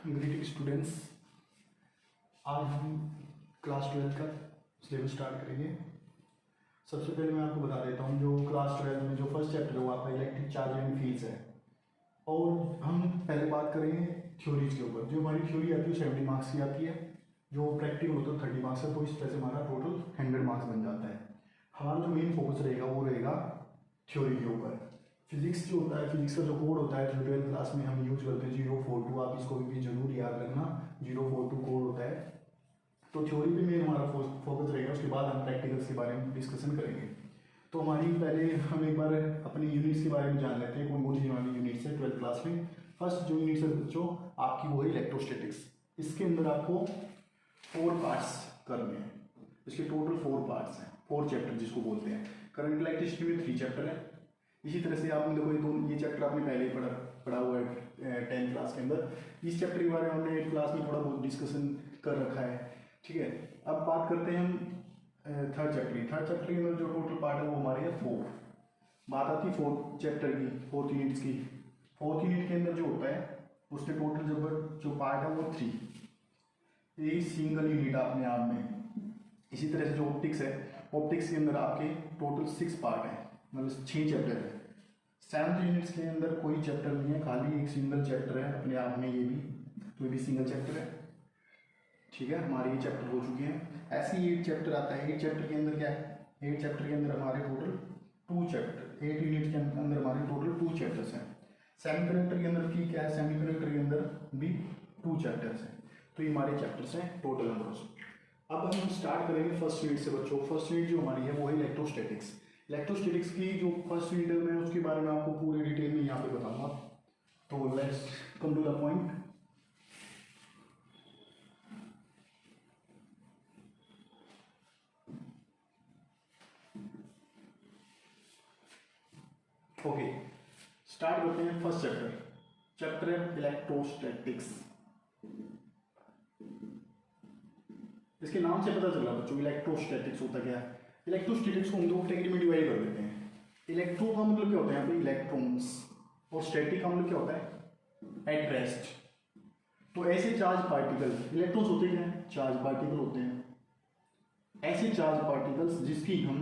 Greeting students, आज हम class 12 का सिलेबस स्टार्ट करेंगे। सबसे पहले मैं आपको बता देता हूँ, जो क्लास 12 में जो फर्स्ट चैप्टर है वो आपका इलेक्ट्रिक चार्ज एंड फील्ड्स है। और हम पहले बात करेंगे थ्योरीज के ऊपर। जो हमारी थ्योरी आती है 70 मार्क्स की आती है, जो प्रैक्टिकल होता है 30 मार्क्स है। तो इस तरह से हमारा टोटल 100 मार्क्स बन जाता है। हमारा जो मेन फोकस रहेगा वो रहेगा थ्योरी के ऊपर। फिजिक्स जो होता है, फिजिक्स का जो कोड होता है जो 12th क्लास में हम यूज करते हैं 042, आप इसको भी जरूर याद रखना, 042 कोड होता है। तो थ्योरी पे मेन हमारा फोकस रहेगा, उसके बाद हम प्रैक्टिकल्स के बारे में डिस्कशन करेंगे। तो हमारी पहले हम एक बार अपनी यूनिट्स के बारे में जान लेते हैं, कौन कौन सी हमारी यूनिट्स है 12th क्लास में। फर्स्ट जो यूनिट्स है बच्चों आपकी वो है इलेक्ट्रोस्टैटिक्स। इसके अंदर आपको 4 पार्ट्स करने हैं। इसके टोटल 4 पार्ट्स हैं, 4 चैप्टर जिसको बोलते हैं। करंट इलेक्ट्रिसिटी में 3 चैप्टर है। इसी तरह से आपने देखो ये चैप्टर आपने पहले ही पढ़ा हुआ है 10th क्लास के अंदर। इस चैप्टर के बारे में हमने 8th क्लास में थोड़ा बहुत डिस्कशन कर रखा है, ठीक है। अब बात करते हैं हम थर्ड चैप्टर की। थर्ड चैप्टर के अंदर जो टोटल पार्ट है वो हमारे है 4। बात आती है 4th चैप्टर की, 4th यूनिट्स की। 4th यूनिट के अंदर जो होता है उसके टोटल जो पार्ट है वो 3। ये सिंगल यूनिट अपने आप में। इसी तरह से जो ऑप्टिक्स है, ऑप्टिक्स के अंदर आपके टोटल 6 पार्ट है, मतलब 6 चैप्टर है। 7th यूनिट्स के अंदर कोई चैप्टर नहीं है, खाली एक सिंगल चैप्टर है अपने आप में। ये भी तो ये भी सिंगल चैप्टर है, ठीक है। हमारे ये चैप्टर हो चुके हैं। ऐसे ही 8 चैप्टर आता है। 8 चैप्टर के अंदर क्या है, 8 चैप्टर के अंदर हमारे टोटल 2 चैप्टर, 8 यूनिट के अंदर हमारे टोटल 2 चैप्टर्स हैं। सेमीकंडक्टर के अंदर की क्या है, सेमीकंडक्टर के अंदर भी 2 चैप्टर्स हैं। तो ये हमारे चैप्टर्स हैं टोटल नंबर्स। अब हम स्टार्ट करेंगे फर्स्ट यूनिट से बच्चों। फर्स्ट यूनिट जो हमारी है वो है इलेक्ट्रोस्टैटिक्स। इलेक्ट्रोस्टैटिक्स की जो फर्स्ट यूनिट है मैं उसके बारे में आपको पूरी डिटेल में यहाँ पे बताऊंगा। तो let's come to the point. Okay, start करते हैं फर्स्ट चैप्टर। चैप्टर है इलेक्ट्रोस्टैटिक्स। इसके नाम से पता चला बच्चों इलेक्ट्रोस्टैटिक्स होता क्या है। इलेक्ट्रोस्टैटिक्स को हम 2 कैटेगरी में डिवाइड कर देते हैं। इलेक्ट्रो का मतलब क्या होता है यहाँ पे इलेक्ट्रॉन्स, और स्टैटिक का मतलब क्या होता है एट रेस्ट। तो ऐसे चार्ज पार्टिकल, इलेक्ट्रॉन्स होते हैं चार्ज पार्टिकल होते हैं, ऐसे चार्ज पार्टिकल्स जिसकी हम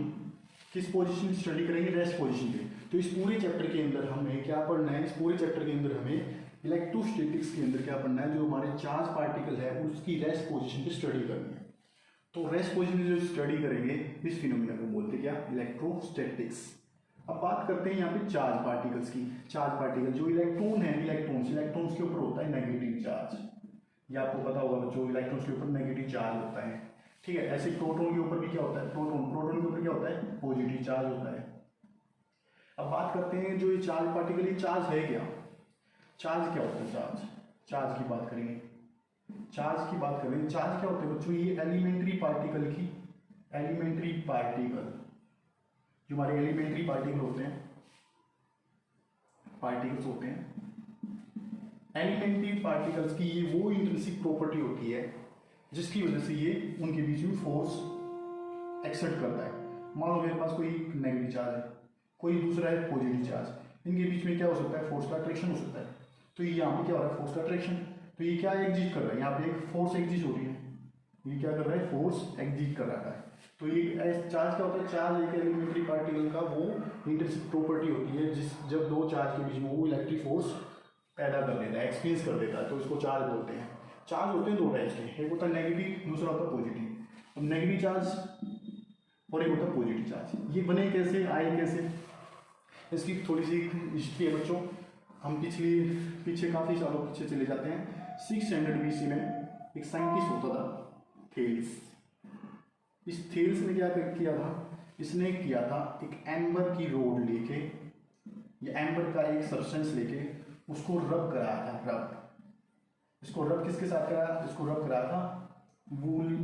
किस पोजीशन स्टडी करेंगे, रेस्ट पोजीशन पे। तो इस पूरे चैप्टर के अंदर हमें क्या पढ़ना है, इस पूरे चैप्टर के अंदर हमें इलेक्ट्रोस्टैटिक्स के अंदर क्या पढ़ना है, जो हमारे चार्ज पार्टिकल है उसकी रेस्ट पोजीशन पे स्टडी करनी है। तो रेस्ट पोजीशन जो स्टडी करेंगे इस फिनोमिना को बोलते हैं क्या, इलेक्ट्रोस्टैटिक्स। अब बात करते हैं यहाँ पे चार्ज पार्टिकल्स की। चार्ज पार्टिकल जो इलेक्ट्रॉन है, इलेक्ट्रॉन्स के ऊपर होता है नेगेटिव चार्ज। ये आपको पता होगा बच्चों, इलेक्ट्रॉन्स के ऊपर नेगेटिव चार्ज होता है, ठीक है। ऐसे प्रोटॉन के ऊपर भी क्या होता है, प्रोटॉन के ऊपर क्या होता है, पॉजिटिव चार्ज होता है। अब बात करते हैं जो ये चार्ज पार्टिकल, ये चार्ज है क्या, चार्ज क्या होता है। चार्ज की बात करेंगे, चार्ज क्या होते हैं बच्चों, ये एलिमेंट्री पार्टिकल जो हमारे एलिमेंट्री पार्टिकल्स होते हैं, एलिमेंट्री पार्टिकल्स की ये वो इंट्रिंसिक प्रॉपर्टी होती है जिसकी वजह से ये उनके बीच में फोर्स एक्सर्ट करता है। मान लो मेरे पास कोई नेगेटिव चार्ज है, कोई दूसरा है पॉजिटिव चार्ज, इनके बीच में क्या हो सकता है, फोर्स का अट्रैक्शन हो सकता है। तो ये यहाँ पे क्या हो रहा है, फोर्स का अट्रैक्शन। तो ये क्या एग्जिस्ट कर रहा है, यहाँ पे एक फोर्स एग्जिस्ट हो रही है, ये क्या कर रहा है, फोर्स एग्जिस्ट कर रहा है। तो ये चार्ज क्या होता है, चार्ज एक एलिमेंट्री पार्टिकल का वो इंट्रिंसिक प्रॉपर्टी होती है जब 2 चार्ज के बीच में वो इलेक्ट्रिक फोर्स पैदा कर देता है, एक्सपीरियंस कर देता है। तो इसको चार्ज बोलते हैं। चार्ज होते हैं 2 टाइप्स के, एक होता है नेगेटिव, दूसरा होता है पॉजिटिव। अब नेगेटिव चार्ज और एक होता है पॉजिटिव चार्ज। ये बने कैसे, आए कैसे, इसकी थोड़ी सी हिस्ट्री है बच्चों। हम पीछे काफ़ी सालों पीछे चले जाते हैं। 600 BC में एक साइंटिस्ट होता था थेल्स। इस थेल्स ने क्या किया था, इसने किया था एक एम्बर की रोड लेके, या एम्बर का एक सब्सटेंस लेके उसको रब कराया था। इसको रब किसके साथ कराया, इसको रब कराया था वूल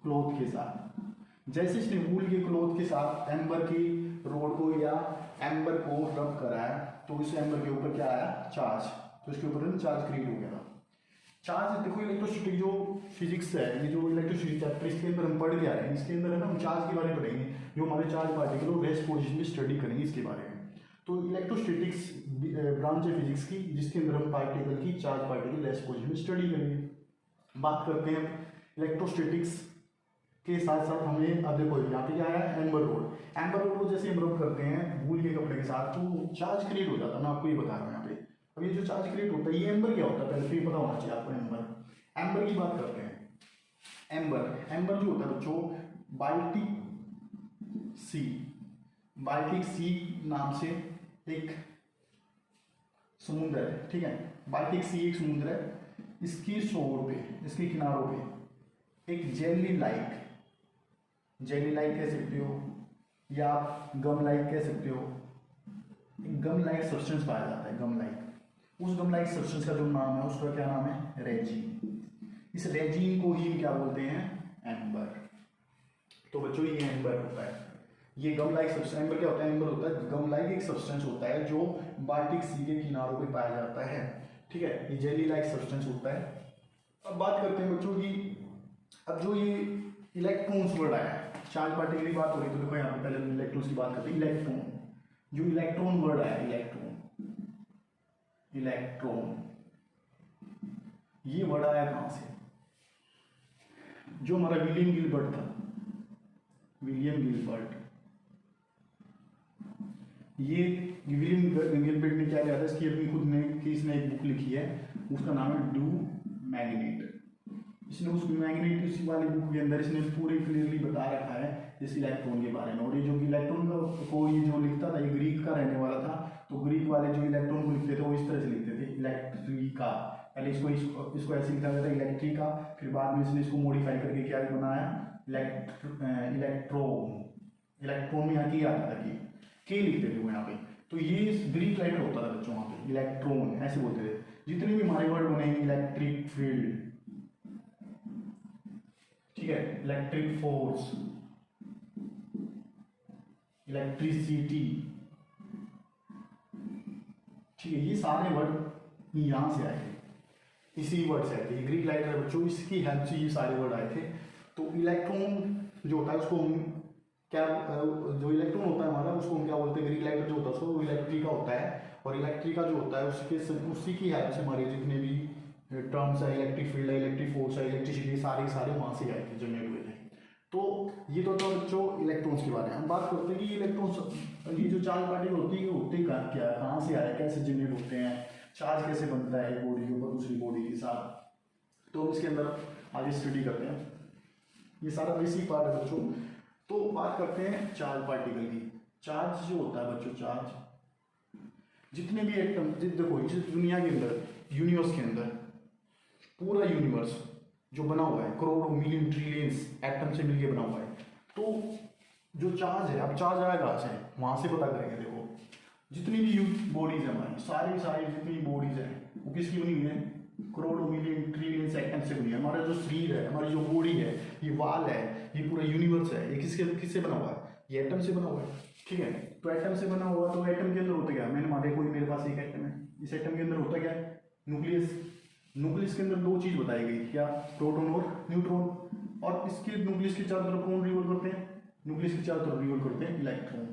क्लॉथ के साथ। जैसे इसने वूल के क्लॉथ के साथ एम्बर की रोड को या एम्बर को रब कराया तो इस एम्बर के ऊपर क्या आया, चार्ज। तो इसके ऊपर चार्ज क्रिएट हो गया था। चार्ज देखो, इलेक्ट्रोस्टैटिक जो फिजिक्स है, ये जो इलेक्ट्रोस्टैटिक चैप्टर इसके अंदर हम पढ़ के आ रहे हैं, इसके अंदर है ना हम चार्ज के बारे में पढ़ेंगे, जो हमारे चार्ज पार्टिकल और रेस्ट पोजीशन में स्टडी करेंगे इसके बारे में। तो इलेक्ट्रोस्टैटिक्स ब्रांच है फिजिक्स की, जिसके अंदर हम पार्टिकल की चार्ज पार्टिकल रेस्पोजिशन स्टडी करेंगे। बात करते हैं इलेक्ट्रोस्टैटिक्स के साथ साथ हमें अब देखो यहाँ पे क्या है, एम्बर रोड। एम्बर रोड को जैसे हम रब करते हैं वूल के कपड़े के साथ तो चार्ज क्रिएट हो जाता है। मैं आपको ये बता रहा हूँ यहाँ पे। अब ये जो चार्ज क्रिएट होता है, ये एम्बर क्या होता है पहले तो ये पता होना चाहिए आपको। एम्बर की बात करते हैं। एम्बर जो होता है बच्चों, बाल्टिक सी नाम से एक समुद्र है, ठीक है। बाल्टिक सी एक समुद्र है। इसकी शोर पे, इसके किनारों पे एक जेली लाइक कह सकते हो या गम लाइक कह सकते हो, एक गम लाइक सब्सटेंस पाया जाता है। गम लाइक, उस गम लाइक सब्सटेंस का जो नाम है उसका क्या नाम है, रेजिन। इस रेजिन को ही क्या बोलते हैं, एम्बर। तो बच्चों ये एम्बर होता है, ये गम लाइक सब्सटेंस। एम्बर क्या होता है, एम्बर होता है गम लाइक एक सब्सटेंस होता है जो बाल्टिक सी के किनारों पे पाया जाता है, ठीक है। ये जेली लाइक सब्सटेंस होता है। अब बात करते हैं बच्चों की, अब जो ये इलेक्ट्रॉन्स वर्ड आया, चार्ज पार्टिकल की बात हो रही तो देखो यहाँ पे पहले इलेक्ट्रॉन्स की बात करते हैं। इलेक्ट्रॉन, जो इलेक्ट्रॉन वर्ड आया, इलेक्ट्रॉन ये वर्ड आया कहां से, जो हमारा विलियम गिलबर्ट था, ये विलियम गिलबर्ट ने क्या किया था, इसकी अपनी खुद ने कि इसने एक बुक लिखी है, उसका नाम है डू मैग्नेट। इसने उस मैग्नेट इसी वाली बुक के अंदर इसने पूरे क्लियरली बता रखा है इस इलेक्ट्रॉन के बारे में। और ये जो इलेक्ट्रॉन को ये जो लिखता था, ये ग्रीक का रहने वाला था, तो ग्रीक वाले जो इलेक्ट्रॉन को लिखते थे वो इस तरह से लिखते थे, इलेक्ट्रिका। पहले इसको ऐसे लिखा गया था, इलेक्ट्रिका। फिर बाद में इसने इसको मॉडिफाई करके क्या बनाया, इलेक्ट्रॉन में यहाँ की आता था के लिखते थे वो यहाँ पे। तो ये ग्रीक लेटर होता था बच्चों, वहाँ पे इलेक्ट्रॉन ऐसे बोलते थे। जितने भी हमारे वर्ड बने, इलेक्ट्रिक फील्ड, ठीक है, इलेक्ट्रिक फोर्स, इलेक्ट्रिसिटी, ठीक है, ये सारे वर्ड यहां से आए थे, इसी वर्ड से आए थे। ग्रीक लेटर है बच्चों, इसकी हेल्प से ये सारे वर्ड आए थे। तो इलेक्ट्रॉन जो होता है उसको हम क्या, जो इलेक्ट्रॉन होता है हमारा उसको हम क्या बोलते हैं, ग्रीक लेटर जो होता है उसको वो इलेक्ट्रिका होता है। और इलेक्ट्रिका जो होता है उसी की हेल्प से हमारे जितने भी टर्म्स है, इलेक्ट्रिक फील्ड है, इलेक्ट्रिक फोर्स है, इलेक्ट्रिसिटी, सारे वहां से आए थे, जनरेट हुए थे। तो ये तो था बच्चों इलेक्ट्रॉन्स के बारे में। हम बात करते हैं कि इलेक्ट्रॉन्स, ये जो चार्ज पार्टिकल होती है होते क्या, कहाँ से आए, कैसे जनरेट होते हैं, चार्ज कैसे बनता है बॉडी के ऊपर दूसरी बॉडी के साथ। तो हम इसके अंदर आगे स्टडी करते हैं, ये सारा बेसिक पार्ट है बच्चों। तो बात करते हैं चार्ज पार्टिकल की। चार्ज जो होता है बच्चों, चार्ज जितने भी एटम, देखो इस दुनिया के अंदर, यूनिवर्स के अंदर, पूरा यूनिवर्स जो बना हुआ है करोड़ों मिलियन ट्रिलियंस एटम से मिलकर बना हुआ है। तो जो चार्ज है, अब चार्ज आया कहाँ से, वहां से पता करेंगे। देखो जितनी भी बॉडीज है हमारी, सारी जितनी बॉडीज है वो किसकी बनी हुई है, करोड़ों मिलियन ट्रिलियंस एटम से बनी है। हमारा जो शरीर है, हमारी जो बॉडी है, ये वाल है, ये पूरा यूनिवर्स है, ये किससे बना हुआ है, ये एटम से बना हुआ है, ठीक है। तो एटम से बना हुआ, तो एटम के अंदर होता क्या, मैंने मान लिया कोई मेरे पास एक एटम है, इस एटम के अंदर होता क्या है, न्यूक्लियस। न्यूक्लियस के अंदर दो चीज बताई गई, क्या, प्रोटॉन और न्यूट्रॉन। और इसके न्यूक्लियस के चारों तरफ कौन रिवॉल्व करते हैं, न्यूक्लियस के चारों तरफ रिवॉल्व करते हैं इलेक्ट्रॉन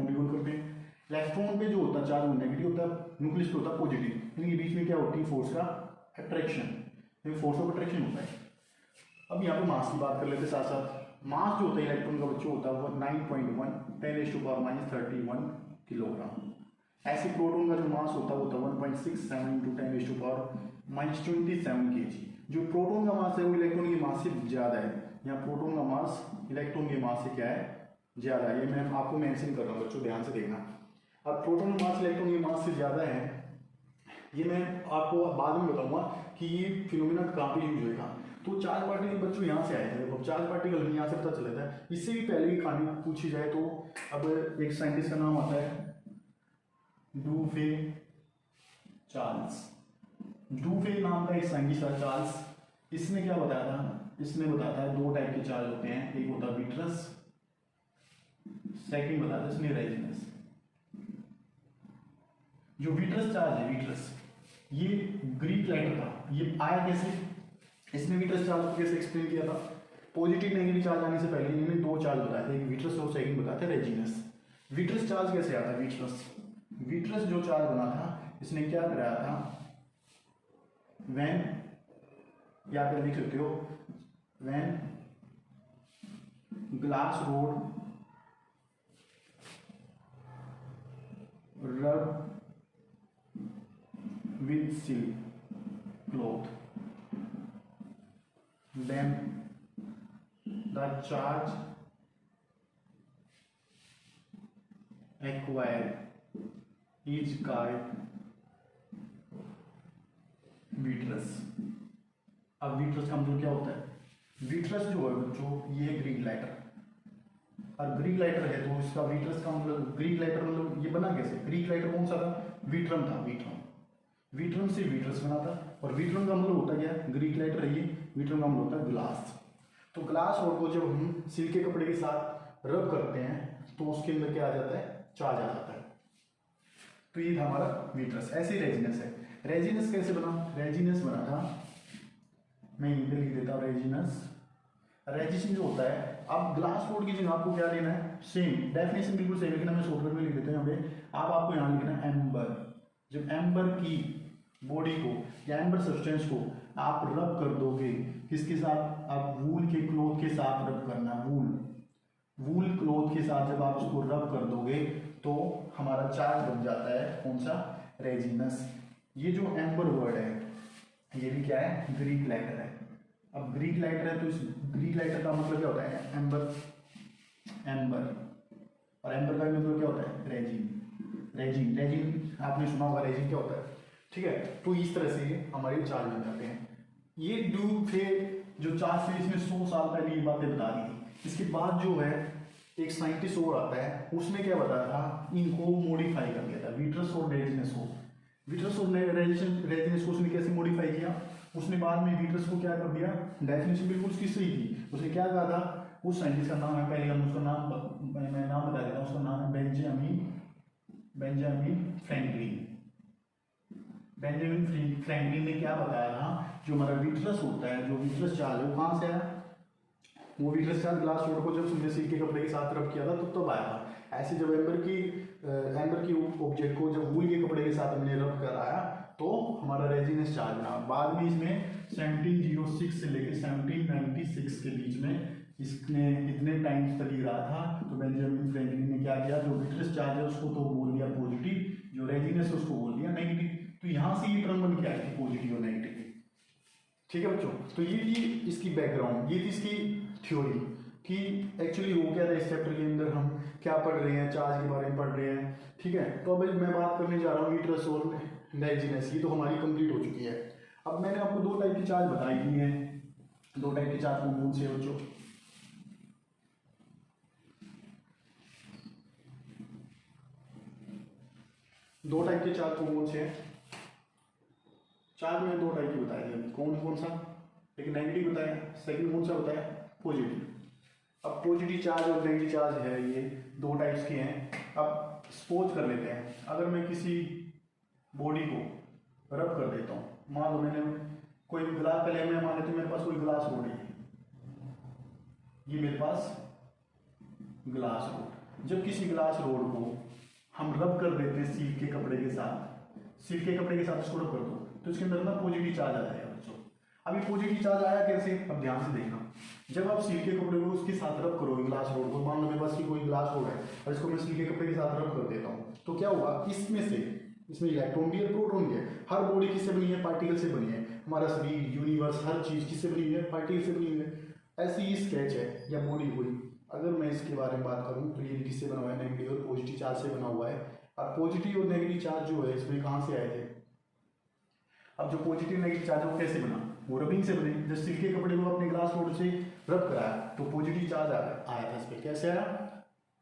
रिवॉल्व करते हैं। इलेक्ट्रॉन पे जो होता है चार्ज नेगेटिव होता है, न्यूक्लियस पे होता है पॉजिटिव। इनके बीच में क्या होती है, फोर्स का अट्रैक्शन, फोर्स ऑफ अट्रैक्शन होता है। अब यहाँ पे मास की बात कर लेते हैं साथ साथ। मास जो होता है इलेक्ट्रॉन का बच्चों होता है वो 9.1 10⁻³ किलोग्राम। ऐसे प्रोटॉन का जो मास होता है वो होता है 1.67 × 10⁻27 kg। जो प्रोटॉन का मास है वो इलेक्ट्रॉन के मास से ज़्यादा है। यहाँ प्रोटॉन का मास इलेक्ट्रॉन के मास से क्या है, ज़्यादा है। ये मैं आपको मेंशन कर रहा हूँ बच्चों, ध्यान से देखना। अब प्रोटॉन का मास इलेक्ट्रॉन के मास से ज़्यादा है, ये मैं आपको बाद में बताऊँगा कि ये फिनोमेना कहाँ पे यूज होगा। तो चार्ज पार्टिकल बच्चों यहाँ से आए थे। अब चार्ज पार्टिकल यहाँ से पता चला था। इससे भी पहले की कहानी पूछी जाए तो अब एक साइंटिस्ट का नाम आता है डूफे चार्ल्स। डूफे नाम का एक साइंटिस्ट था चार्ल्स। इसने क्या बताया था, इसने बताया था दो टाइप के चार्ज होते हैं, एक होता है विट्रस, सेकंड बताया था इसने रेजिनस। जो विट्रस चार्ज है, विट्रस ये ग्रीक लेटर था। ये आया कैसे, इसने विट्रस चार्ज को कैसे एक्सप्लेन किया था। पॉजिटिव नेगेटिव चार्ज आने से पहले इन्होंने दो चार्ज बताए थे, एक विट्रस और सेकंड बताया था रेजिनस। विट्रस चार्ज कैसे आता है? विट्रस जो चार्ज बना था इसने क्या कराया था, व्हेन, या फिर लिख सकते हो व्हेन ग्लास रोड रब with silk cloth, then the charge acquired is called vitreous. अब विट्रस का मतलब क्या होता है? विट्रस जो है बच्चों ये ग्रीक लाइटर, और ग्रीक लाइटर है तो इसका विट्रस का मतलब, ग्रीक लाइटर मतलब ये बना कैसे? ग्रीक लाइटर कौन सा था? विट्रम था, विट्रम से विट्रस बना था। और विट्रम का मतलब होता क्या है? ग्रीक लाइटर है ये, विट्रम का मतलब होता है ग्लास। तो ग्लास रोड को जब हम सिल्क के कपड़े के साथ रब करते हैं तो उसके अंदर क्या आ जाता है? चार्ज आ जाता है। तो ये था हमारा विट्रस। ऐसे रेजिनस है। रेजिनस कैसे बना? रेजिनस बना था, मैं यहीं पे लिख देता हूँ रेजिनस। रेजिन जो होता है, अब ग्लास रोड की जगह आपको क्या लेना है? सेम डेफिनेशन बिल्कुल सेम, लेकिन मैं शॉर्टकट में लिख देता हूँ यहाँ पे। आपको यहाँ लिखना है एम्बर। जब एम्बर की बॉडी को या एम्बर सब्सटेंस को आप रब कर दोगे, किसके साथ? आप वूल के क्लॉथ के साथ रब करना, वूल क्लॉथ के साथ जब आप उसको रब कर दोगे तो हमारा चार्ज बन जाता है कौन सा? रेजिनस। ये जो एम्बर वर्ड है ये भी क्या है? ग्रीक लाइटर है। अब ग्रीक लाइटर है तो इस ग्रीक लाइटर का मतलब क्या होता है? एम्बर। और एम्बर का मतलब क्या होता है? रेजिन आपने सुना होगा, रेजिन क्या होता है, ठीक है। तो इस तरह से हमारे चार्ज बन जाते हैं। ये जो चार्ज थे इसमें 100 साल पहले ये बातें बता दी थी। इसके बाद जो है एक साइंटिस्ट और आता है, उसने क्या बताया था? इनको मॉडिफाई कर दिया था, विट्रस और रेजिनस को। विट्रस और रेजिनस को उसने कैसे मॉडिफाई किया? उसने बाद में विट्रस को क्या कर दिया? डेफिनेशन बिल्कुल उसकी सही थी। उसने क्या कहा था? उस साइंटिस्ट का नाम है, पहले हम उसका मैं नाम बता देता हूँ। उसका नाम है बेंजामिन फ्रैंकलिन ने क्या बताया था? जो हमारा विट्रस होता है, जो विट्रस चार्ज है वो कहाँ से आया? वो विट्रस चार्ज ग्लास रोड को जब तुमने सिल्क के कपड़े के साथ रब किया था तब आया था। ऐसे जब एम्बर की ऑब्जेक्ट को जब वूल के कपड़े के साथ हमने रब कराया तो हमारा रेजिनस चार्ज बना। बाद में इसमें 1706 से लेकर 1796 के बीच में इसने इतने टाइम्स तक ही रहा था। तो बेंजामिन फ्रैंकलिन ने क्या किया? जो विट्रस चार्ज है उसको तो बोल दिया पॉजिटिव, जो रेजिनस है उसको बोल दिया नेगेटिव। तो यहाँ से ये टर्म बन के आई थी, पॉजिटिव और नेगेटिव। ठीक है बच्चों, तो ये थी इसकी बैकग्राउंड, ये थी इसकी थ्योरी कि एक्चुअली हो क्या था। इस चैप्टर के अंदर हम क्या पढ़ रहे हैं? चार्ज के बारे में पढ़ रहे हैं, ठीक है। तो अब मैं बात करने जा रहा हूँ विट्रस और रेजिनस की, तो हमारी कंप्लीट हो चुकी है। अब मैंने आपको 2 टाइप की चार्ज बताई दी है। 2 टाइप की चार्ज कौन से बच्चों? 2 टाइप के चार्ज कौन से हैं? चार्ज में 2 टाइप की बताई दी। कौन सा? एक नेगेटिव बताया, सेकंड कौन सा बताया? पॉजिटिव। अब पॉजिटिव चार्ज और नेगेटिव चार्ज है, ये 2 टाइप्स के हैं। अब सपोज कर लेते हैं, अगर मैं किसी बॉडी को रब कर देता हूँ, मान लो मैंने कोई ग्लास, पहले मैं मान लेते हैं मेरे पास कोई ग्लास रोड है, ये मेरे पास ग्लास रोड। जब किसी ग्लास रोड को हम रब कर देते हैं सिल्क के कपड़े के साथ, इसको रब कर दो तो इसके अंदर ना पॉजिटिव चार्ज आ जाएगा बच्चों। अभी पॉजिटिव चार्ज आया कैसे? अब ध्यान से देखना। जब आप सिल्क के कपड़े को उसके साथ रब करोगे ग्लास रोड को, मान लो मेरे पास की कोई ग्लास रोड है और इसको मैं सिल्क के कपड़े के साथ रब कर देता हूँ, तो क्या होगा? इसमें इलेक्ट्रॉन भी है, प्रोटॉन भी है। हर बॉडी किससे बनी है? पार्टिकल से बनी है। हमारा शरीर, यूनिवर्स, हर चीज किससे बनी है? पार्टिकल से बनी है। ऐसी ही स्केच है या बॉडी हुई। अगर मैं इसके बारे में बात करूँ तो ये किससे बना हुआ है? नेगेटिव और पॉजिटिव चार्ज से बना हुआ है। अब पॉजिटिव और नेगेटिव चार्ज जो है इसमें कहाँ से आए थे? अब जो पॉजिटिव नेगेटिव चार्ज है वो कैसे बना? वो रबिंग से बने। जब सिल्क के कपड़े को अपने ग्लास रोड से रब कराया तो पॉजिटिव चार्ज आया था इस पर। कैसे आया?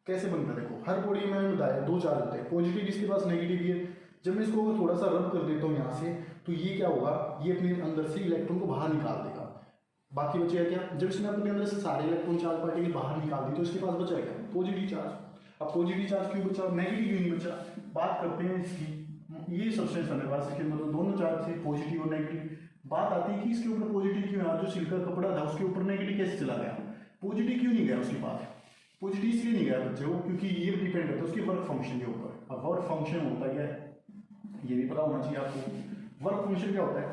कैसे बनता? देखो, हर बॉडी में बताया 2 चार्ज होते हैं, पॉजिटिव जिसके पास, नेगेटिव ये। जब मैं इसको थोड़ा सा रब कर देता हूँ यहाँ से, तो ये क्या होगा? ये अपने अंदर से इलेक्ट्रॉन को बाहर निकाल देगा। बाकी बचेगा क्या? जब इसने अपने अंदर से सारे इलेक्ट्रॉन चार्ज पार्टिकल बाहर निकाल दी तो इसके पास बचा क्या? Positive charge. अब पॉजिटिव चार्ज क्यों बचा, नेगेटिव क्यों नहीं बचा? बात करते हैं इसकी। ये सब्सटेंस हमारे पास, इसके मतलब दोनों चार्ज थे, पॉजिटिव और नेगेटिव। बात आती है कि इसके ऊपर पॉजिटिव क्यों आया? जो सिल्क का कपड़ा था उसके ऊपर नेगेटिव कैसे चला गया? पॉजिटिव क्यों नहीं गया उसके पास? पॉजिटिव इसलिए नहीं गया बच्चे को क्योंकि ये डिपेंड करता है उसके वर्क फंक्शन के ऊपर। अब वर्क फंक्शन होता क्या है ये भी पता होना चाहिए आपको। वर्क फंक्शन क्या होता है,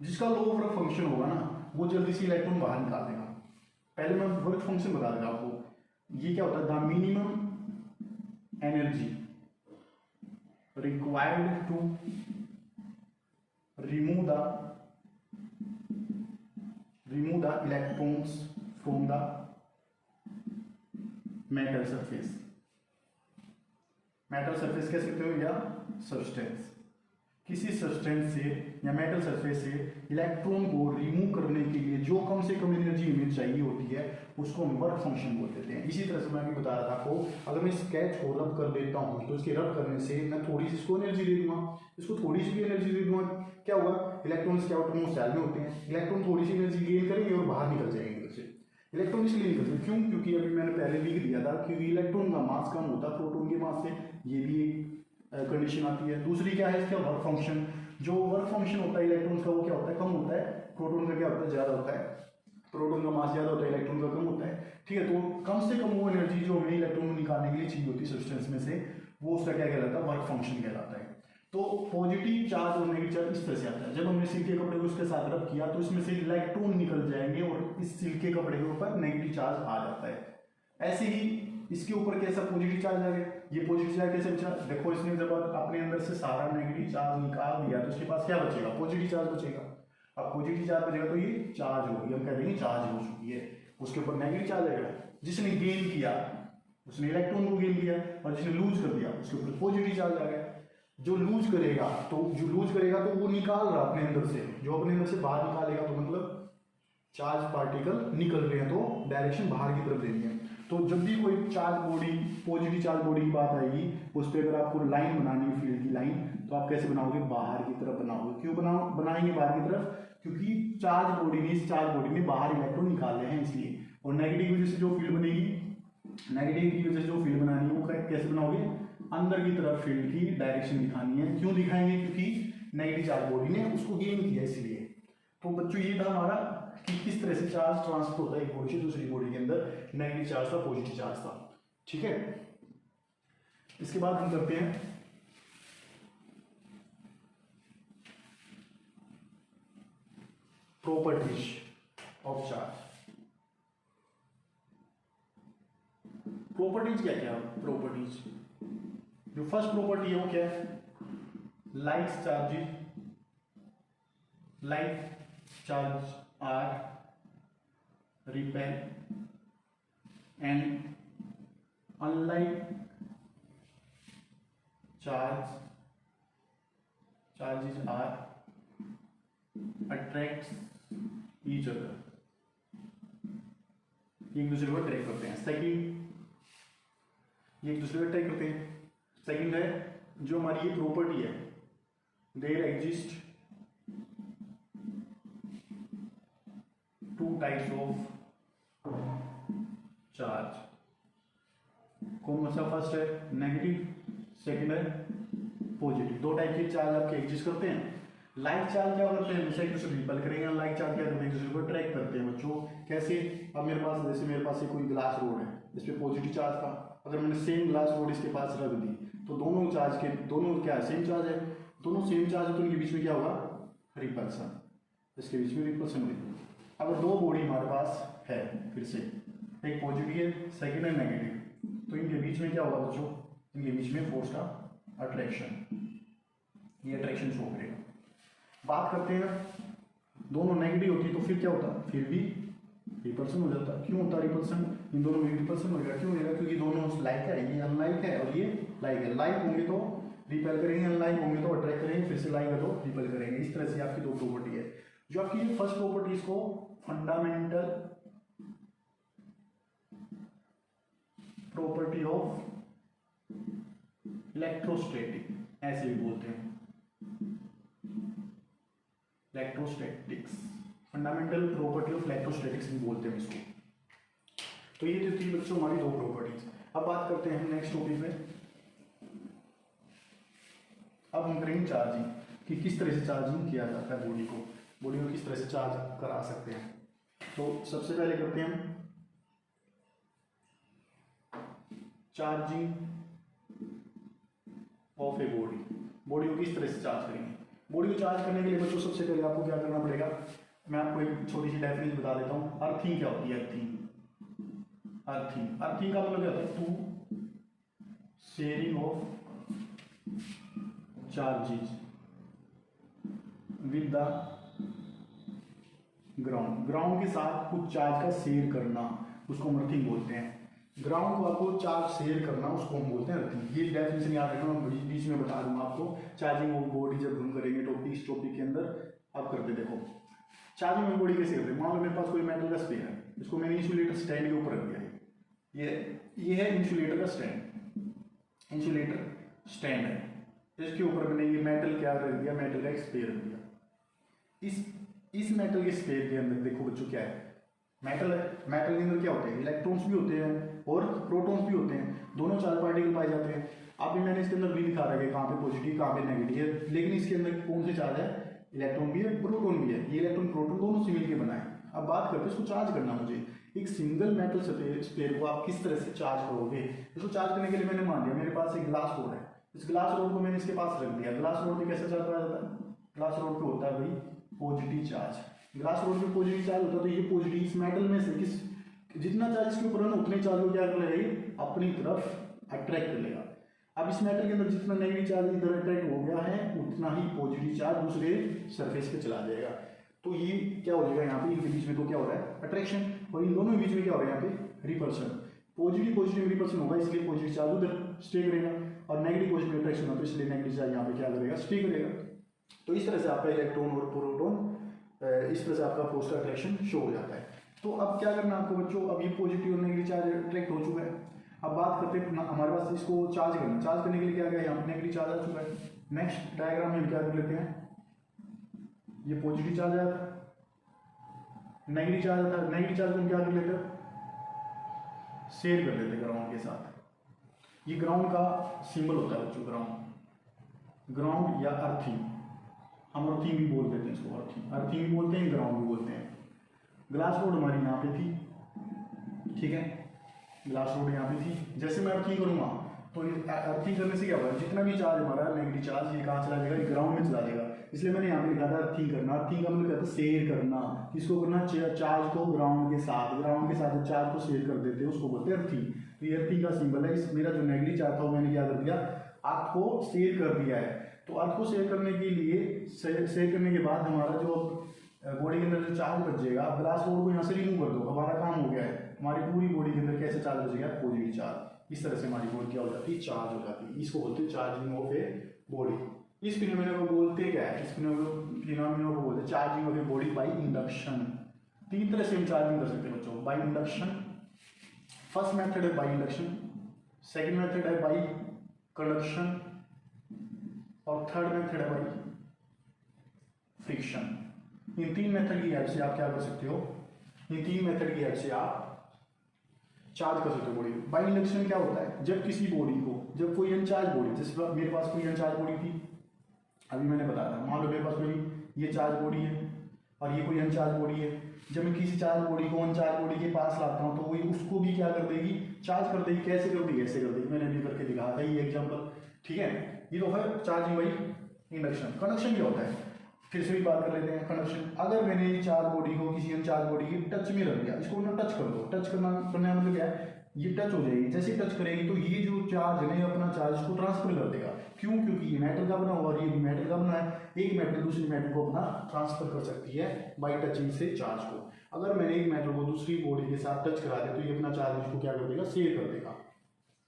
जिसका लो वर्क फंक्शन होगा ना वो जल्दी से इलेक्ट्रॉन बाहर निकाल देगा। पहले मैं वर्क फंक्शन बता देता आपको। ये क्या होता है, the minimum energy required to remove the electrons from the metal surface। Metal surface कह सकते हो या सब्सटेंस, किसी सब्सटेंस से या मेटल सरफेस से इलेक्ट्रॉन को रिमूव करने के लिए जो कम से कम एनर्जी हमें चाहिए होती है उसको हम वर्क फंक्शन बोल देते हैं। इसी तरह से मैं अभी बता रहा था आपको, अगर मैं स्केच को रब कर देता हूँ तो इसके रब करने से मैं थोड़ी सी इसको एनर्जी दे दूंगा, इसको थोड़ी सी भी एनर्जी दे दूंगा, क्या हुआ, इलेक्ट्रॉन्स के आउटरमोस्ट शेल में होते हैं, इलेक्ट्रॉन थोड़ी सी एनर्जी गेन करेंगे और बाहर निकल जाएंगे इधर से। इलेक्ट्रॉन इसलिए निकलते क्यों, क्योंकि अभी मैंने पहले लिख दिया था क्योंकि इलेक्ट्रॉन का मास कम होता है प्रोटॉन के मास से, ये भी एक कंडीशन आती है। दूसरी क्या है इसका वर्क फंक्शन, जो वर्क फंक्शन होता है इलेक्ट्रॉन्स का वो क्या होता है, कम होता है, प्रोटॉन का क्या होता है, ज्यादा होता है। प्रोटॉन का मास ज्यादा होता है, इलेक्ट्रॉन का कम होता है, ठीक है। तो कम से कम वो एनर्जी जो हमें इलेक्ट्रॉन को निकालने के लिए चाहिए होती है सब्सटेंस में से, वो उसका क्या कहलाता है, वर्क फंक्शन कहलाता है। तो पॉजिटिव चार्ज और नेगेटिव चार्ज इस तरह से आता है, जब हमने सिल्क के कपड़े को उसके साथ रब किया तो इसमें से इलेक्ट्रॉन निकल जाएंगे और इस सिल्क के कपड़े के ऊपर नेगेटिव चार्ज आ जाता है। ऐसे ही इसके ऊपर कैसा पॉजिटिव चार्ज आ गया, ये पॉजिटिव चार्ज कैसे बचा, देखो इसने जब अपने अंदर से सारा नेगेटिव चार्ज निकाल दिया तो उसके पास क्या बचेगा, पॉजिटिव चार्ज बचेगा। अब पॉजिटिव चार्ज बचेगा तो ये चार्ज होगी, हम कह देंगे चार्ज हो चुकी है, उसके ऊपर नेगेटिव चार्ज आएगा। जिसने गेन किया उसने इलेक्ट्रॉन को गेन किया और जिसने लूज कर दिया उसके ऊपर पॉजिटिव चार्ज आ गया। जो लूज करेगा तो वो निकाल रहा अपने अंदर से, जो अपने अंदर से बाहर निकालेगा तो मतलब चार्ज पार्टिकल निकल रहे हैं तो डायरेक्शन बाहर की तरफ देनी है। तो जब भी कोई charge body, positive charge body की बात आएगी उस पर अगर आपको लाइन बनानी है, फील्ड की लाइन, तो आप कैसे बनाओगे, बाहर की तरफ बनाओगे। क्यों बनाएंगे बाहर की तरफ, क्योंकि चार्ज बॉडी ने, इस चार्ज बॉडी में बाहर इलेक्ट्रॉन निकाले हैं इसलिए। और नेगेटिव की वजह से जो फील्ड बनेगी, नेगेटिव की वजह से जो फील्ड बनानी है वो कैसे बनाओगे, अंदर की तरफ फील्ड की डायरेक्शन दिखानी है। क्यों दिखाएंगे, क्योंकि नेगेटिव चार्ज बॉडी ने उसको गेन किया इसलिए। तो बच्चों ये था हमारा कि किस तरह से चार्ज ट्रांसफर होता है एक बॉडी से दूसरी बॉडी के अंदर, नेगेटिव चार्ज था, पॉजिटिव चार्ज था, ठीक है। इसके बाद हम करते हैं प्रॉपर्टीज ऑफ चार्ज। प्रॉपर्टीज क्या क्या, प्रॉपर्टीज जो फर्स्ट प्रॉपर्टी है वो क्या है, like charge are repel and unlike charges are attracts each other, एक दूसरे को अट्रैक्ट करते हैं। सेकंड, ये एक दूसरे को अट्रैक्ट करते हैं। सेकंड है जो हमारी ये प्रॉपर्टी है, there exist two types of charge. कौन सा, फर्स्ट है नेगेटिव, सेकंड है पॉजिटिव। दो टाइप के चार्ज आपके एग्जिस्ट करते हैं। लाइक चार्ज क्या करते हैं, हमेशा एक दूसरे को रिपेल करेंगे, लाइक चार्ज क्या करते हैं, एक दूसरे को अट्रैक्ट करते हैं। बच्चों कैसे, अब मेरे पास, जैसे मेरे पास कोई ग्लास रोड है, इस पे पॉजिटिव चार्ज था, अगर मैंने सेम ग्लास रोड इसके पास रख दी तो दोनों चार्ज के, दोनों क्या सेम चार्ज है, दोनों सेम चार्ज है तो इनके बीच में क्या होगा, रिपल्सन, इसके बीच में रिपल्सन होगी। अगर दो बॉडी हमारे पास है, फिर से एक पॉजिटिव है, सेकेंड है नेगेटिव, तो इनके बीच में क्या होगा बच्चों, इनके बीच में फोर्स का अट्रैक्शन, ये अट्रैक्शन शो करेगा। बात करते हैं दोनों नेगेटिव होती है तो फिर क्या होता है, फिर भी रिपल्सन हो जाता है। क्यों होता है रिपल्सन, इन दोनों में रिपल्सन होगा, क्यों होगा, क्योंकि दोनों लाइक है, ये अनलाइक है और ये लाइक है। लाइक होंगे तो रिपेल करेंगे, अनलाइक होंगे तो अट्रैक्ट करेंगे, फिर से लाइक है तो रिपेल करेंगे। इस तरह से आपकी दो प्रॉपर्टी है। जो आपकी ये फर्स्ट प्रॉपर्टी, इसको फंडामेंटल प्रॉपर्टी ऑफ इलेक्ट्रोस्टैटिक ऐसे भी बोलते हैं, electrostatics, fundamental property of electrostatics भी बोलते हैं इसको। तो ये जो थी बच्चों हमारी दो प्रॉपर्टीज। अब बात करते हैं हम नेक्स्ट टॉपिक में। अब हम करेंगे चार्जिंग, कि किस तरह से चार्जिंग किया जाता है बॉडी को किस तरह से चार्ज करा सकते हैं। तो सबसे पहले करते हैं charging of a body, body को किस तरह से चार्ज करेंगे। बॉडी को चार्ज करने के लिए बच्चों सबसे पहले आपको क्या करना पड़ेगा, मैं आपको एक छोटी सी डेफिनेशन बता देता हूँ। अर्थिंग क्या होती है, अर्थिंग का मतलब क्या होता है, to sharing of charges with the ground के साथ कुछ चार्ज का शेयर करना, उसको हम अर्थिंग बोलते हैं। ग्राउंड को आपको चार्ज शेयर करना, उसको हम बोलते हैं अर्थिंग। ये डेफिनेशन याद रखना, मैं बीच में बता दूंगा आपको। चार्जिंग ऑफ बॉडी जब हम करेंगे टॉपिक, इस टॉपिक के अंदर आप करते देखो चार्जिंग ऑफ बॉडी कैसे करते हैं। मान लो मेरे पास कोई मेटल का स्पेयर है, इसको मैंने इंसुलेटर स्टैंड के ऊपर रख दिया है। ये है इंसुलेटर का स्टैंड, इंसुलेटर स्टैंड है, इसके ऊपर मैंने ये मेटल क्या रख दिया, मेटल का एक स्पेयर रख दिया। इस मेटल के स्पेयर के अंदर देखो बच्चों क्या है, मेटल है। मेटल के अंदर क्या होते हैं, इलेक्ट्रॉन्स भी होते हैं और प्रोटॉन्स भी होते हैं, दोनों चार्ज पार्टिकल पाए जाते हैं। अभी मैंने इसके अंदर भी दिखा रखा है कहाँ पे पॉजिटिव कहाँ पे नेगेटिव है, लेकिन इसके अंदर कौन से चार्ज है, इलेक्ट्रॉन भी है प्रोटॉन भी है। ये इलेक्ट्रॉन प्रोटॉन दोनों से मिलकर बना है। अब बात करते हैं इसको चार्ज करना। मुझे एक सिंगल मेटल स्पेयर को आप किस तरह से चार्ज करोगे। इसको चार्ज करने के लिए मैंने मान लिया मेरे पास एक ग्लास रोड है, इस ग्लास रोड को मैंने इसके पास रख दिया। ग्लास रोड पे कैसे चार्ज पाया जाता है, ग्लास रोड पे होता है भाई पॉजिटिव चार्ज। ग्लास रोड पे पॉजिटिव चार्ज होता है, तो ये पॉजिटिव इस मेटल में से किस जितना चार्ज इसके ऊपर है ना, उतने चार्ज को क्या कर लेगा, अपनी तरफ अट्रैक्ट कर लेगा। अब इस मेटल के अंदर जितना नेगेटिव चार्ज इधर अट्रैक्ट हो गया है, उतना ही पॉजिटिव चार्ज दूसरे सरफेस पे चला जाएगा। तो ये क्या हो जाएगा यहाँ पे, इनके बीच में तो क्या हो रहा है, अट्रैक्शन, और इन दोनों के बीच में क्या हो रहा है यहाँ पे, रिपल्शन। पॉजिटिव रिपल्शन होगा, इसलिए पॉजिटिव चार्ज उधर स्टे करेगा, और नेगेटिव पॉजिटिव अट्रैक्शन होगा, तो इसलिए नेगेटिव चार्ज यहाँ पे क्या करेगा, स्टे करेगा। तो इस तरह से आपका इलेक्ट्रॉन और प्रोटॉन, इस तरह से आपका फोर्स का अट्रैक्शन शो हो जाता है। तो अब क्या करना आपको बच्चों, अब ये पॉजिटिव और नेगेटिव चार्ज अट्रैक्ट हो चुका है। अब बात करते हैं हमारे पास इसको चार्ज करना। चार्ज करने के लिए क्या गया, यहाँ पे नेगेटिव चार्ज आ चुका है। नेक्स्ट डायग्राम में हम क्या कर लेते हैं, ये पॉजिटिव चार्ज आया था, नेगेटिव चार्ज आता है। नेगेटिव चार्ज को हम क्या कर लेते हैं, शेयर कर लेते हैं ग्राउंड के साथ। ये ग्राउंड का सिंबल होता है बच्चों, ग्राउंड या अर्थिंग, हम अर्थिंग भी बोल देते हैं इसको, अर्थिंग भी बोलते हैं, ग्राउंड भी बोलते हैं। ग्लास रोड हमारी यहाँ पे थी, ठीक है, ग्लास रोड यहाँ पे थी। जैसे मैं अर्थिंग करूँगा तो अर्थिंग करने से क्या होगा, जितना भी चार्ज हमारा नेगेटिव चार्ज ये कहाँ चला जाएगा, ग्राउंड में चला जाएगा। इसलिए मैंने यहाँ पे लिखा था अर्थिंग करना। अर्थिंग का मतलब क्या था, शेयर करना। किसको करना, चार्ज को ग्राउंड के साथ, ग्राउंड के साथ चार्ज को शेयर कर देते हैं, उसको बोलते हैं अर्थिंग। तो ये अर्थिंग का सिंबल है। इस मेरा जो नेगेटिव चार्ज था मैंने क्या कर दिया, अर्थ को शेयर कर दिया है। तो अर्थ को शेयर करने के लिए, शेयर करने के बाद हमारा जो बॉडी के अंदर जो चार्ज बचेगा, ग्लास रोड को यहाँ से रिमूव कर दो, हमारा काम हो गया है। हमारी पूरी बॉडी के अंदर कैसे चार्ज बचेगा, पॉजिटिव चार्ज। इस तरह से हमारी बॉडी क्या हो जाती है, चार्ज हो जाती है। इसको बोलते हैं चार्जिंग ऑफ ए बॉडी। इस फिनोमेना को बोलते क्या है, इस फिनोमेना को बोलते हैं charging of a body by induction. तीन तरह से हम चार्जिंग कर सकते हैं बच्चों, बाय इंडक्शन। फर्स्ट मेथड है बाय इंडक्शन, सेकेंड मेथड है बाय कंडक्शन, और थर्ड मेथड है बाय फ्रिक्शन। इन तीन मेथड की हेल्प से आप क्या कर सकते हो, इन तीन मेथड की हेल्प से आप चार्ज कर सकते हो बॉडी। बाय इंडक्शन क्या होता है, जब किसी बॉडी को, जब कोई अनचार्ज बॉडी, जैसे मेरे पास कोई अनचार्ज बॉडी थी, अभी मैंने बताया था, मान लो मेरे पास कोई ये चार्ज बॉडी है और ये कोई अनचार्ज बॉडी है। जब मैं किसी चार्ज बॉडी को अनचार्ज बॉडी के पास लाता हूँ तो वही उसको भी क्या कर देगी, चार्ज कर देगी। कैसे कर देगी, ऐसे कर देगी, मैंने भी करके दिखाया था ये एग्जाम्पल, ठीक है। ये तो है चार्जिंग बाय इंडक्शन। कंडक्शन क्या होता है, फिर से भी बात कर लेते हैं। कंडक्शन, अगर मैंने चार्ज बॉडी को किसी अनचार्ज बॉडी के टच में रख दिया, इसको ना टच कर दो, टच करना मतलब क्या है, ये टच हो जाएगी। जैसे टच करेगी तो ये जो चार्ज है अपना चार्ज को ट्रांसफर कर देगा। क्यों, क्योंकि ये मेटल का बना हुआ और ये भी मेटल का बना है। एक मेटल दूसरी मेटल को अपना ट्रांसफर कर सकती है बाय टचिंग से चार्ज को। अगर मैंने एक मेटल को दूसरी बॉडी के साथ टच करा दिया तो ये अपना चार्ज इसको क्या कर देगा, शेयर कर देगा।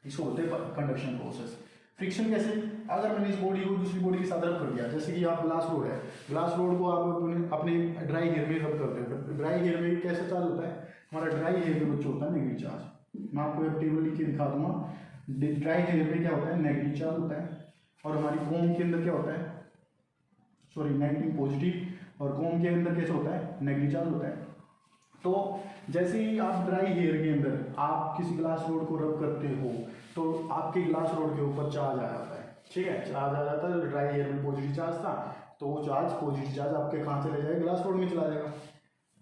इसको बोलते हैं कंडक्शन प्रोसेस। फ्रिक्शन कैसे, अगर मैंने इस बॉडी को दूसरी बॉडी के साथ रब कर दिया, जैसे कि आप ग्लास रोड है, ग्लास रोड को आप अपने ड्राई हेयर में रब करते हैं। ड्राई हेयर में कैसे चार्ज होता है, हमारा ड्राई हेयर में बच्चों होता है नेगेटिव चार्ज। मैं आपको एक टेबल लिख के दिखा दूंगा। ड्राई हेयर में क्या होता है, नेगेटिव चार्ज होता है, और हमारी कोम के अंदर क्या होता है, सॉरी नेगेटिव पॉजिटिव, और कोम के अंदर कैसे होता है, नेगेटिव चार्ज होता है। तो जैसे ही आप ड्राई हेयर के अंदर आप किसी ग्लास रोड को रब करते हो तो आपके ग्लास रोड के ऊपर चार्ज आ जाता है, ठीक है, चार्ज आ जाता है। ड्राई हेयर में पॉजिटिव चार्ज था तो वो चार्ज, पॉजिटिव चार्ज आपके कहाँ चले जाएगा, ग्लास रोड में चला जाएगा।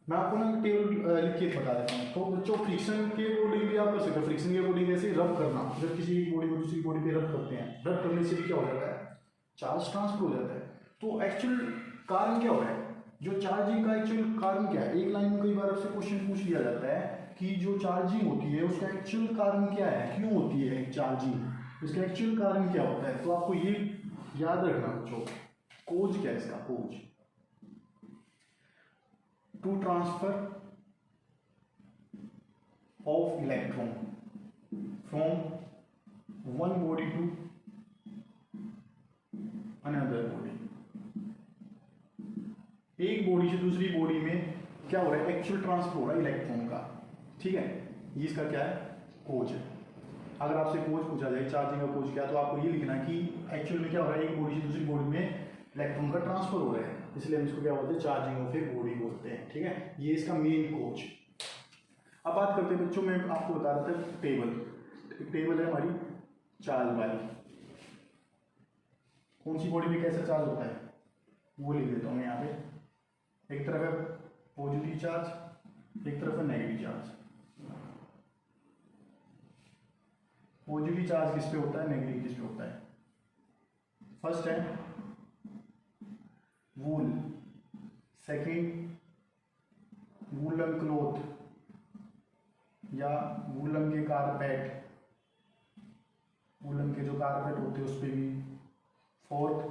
मैं आपको ना टेबल लिख के बता देता हूँ। तो बच्चों फ्रिक्शन के अकॉर्डिंग भी आप कर सकते हो। फ्रिक्शन के अकॉर्डिंग जैसे रब करना, जब किसी बॉडी को दूसरी बॉडी पे रब करते हैं, रब करने से भी क्या हो जाता है, चार्ज ट्रांसफर हो जाता है। तो एक्चुअल कारण क्या हो रहा है, जो चार्जिंग का एक्चुअल कारण क्या है, एक लाइन में कई बार आपसे क्वेश्चन पूछ लिया जाता है कि जो चार्जिंग होती है उसका एक्चुअल कारण क्या है, क्यों होती है चार्जिंग, इसका एक्चुअल कारण क्या होता है। तो आपको ये याद रखना बच्चों, कोज क्या है इसका, cause to transfer of electron from one body to another body। एक बॉडी से दूसरी बॉडी में क्या हो रहा है, एक्चुअल ट्रांसफर हो रहा है इलेक्ट्रॉन का, ठीक है। ये इसका क्या है, कोज है। अगर आपसे कोज पूछा जाए चार्जिंग का कोज क्या है, तो आपको ये लिखना है कि एक्चुअल में क्या हो रहा है, एक बॉडी से दूसरी बॉडी में इलेक्ट्रॉन का ट्रांसफर हो रहा है, इसलिए हम इसको क्या बोलते हैं, चार्जिंग ऑफ ए बॉडी बोलते हैं, ठीक है। ये इसका मेन कोज। अब बात करते हैं बच्चों, मैं आपको बता रहा था टेबल, टेबल है हमारी चार्ज वाली, कौन सी बॉडी में कैसा चार्ज होता है वो लिख देता हूँ मैं यहाँ पे। एक तरफ है पॉजिटिव चार्ज, एक तरफ है नेगेटिव चार्ज। पॉजिटिव चार्ज किस पे होता है, नेगेटिव किस पे होता है। फर्स्ट है वूल, सेकंड वूलन क्लॉथ या वूलन के कारपेट, वूलन के जो कारपेट होते हैं उस पर भी। फोर्थ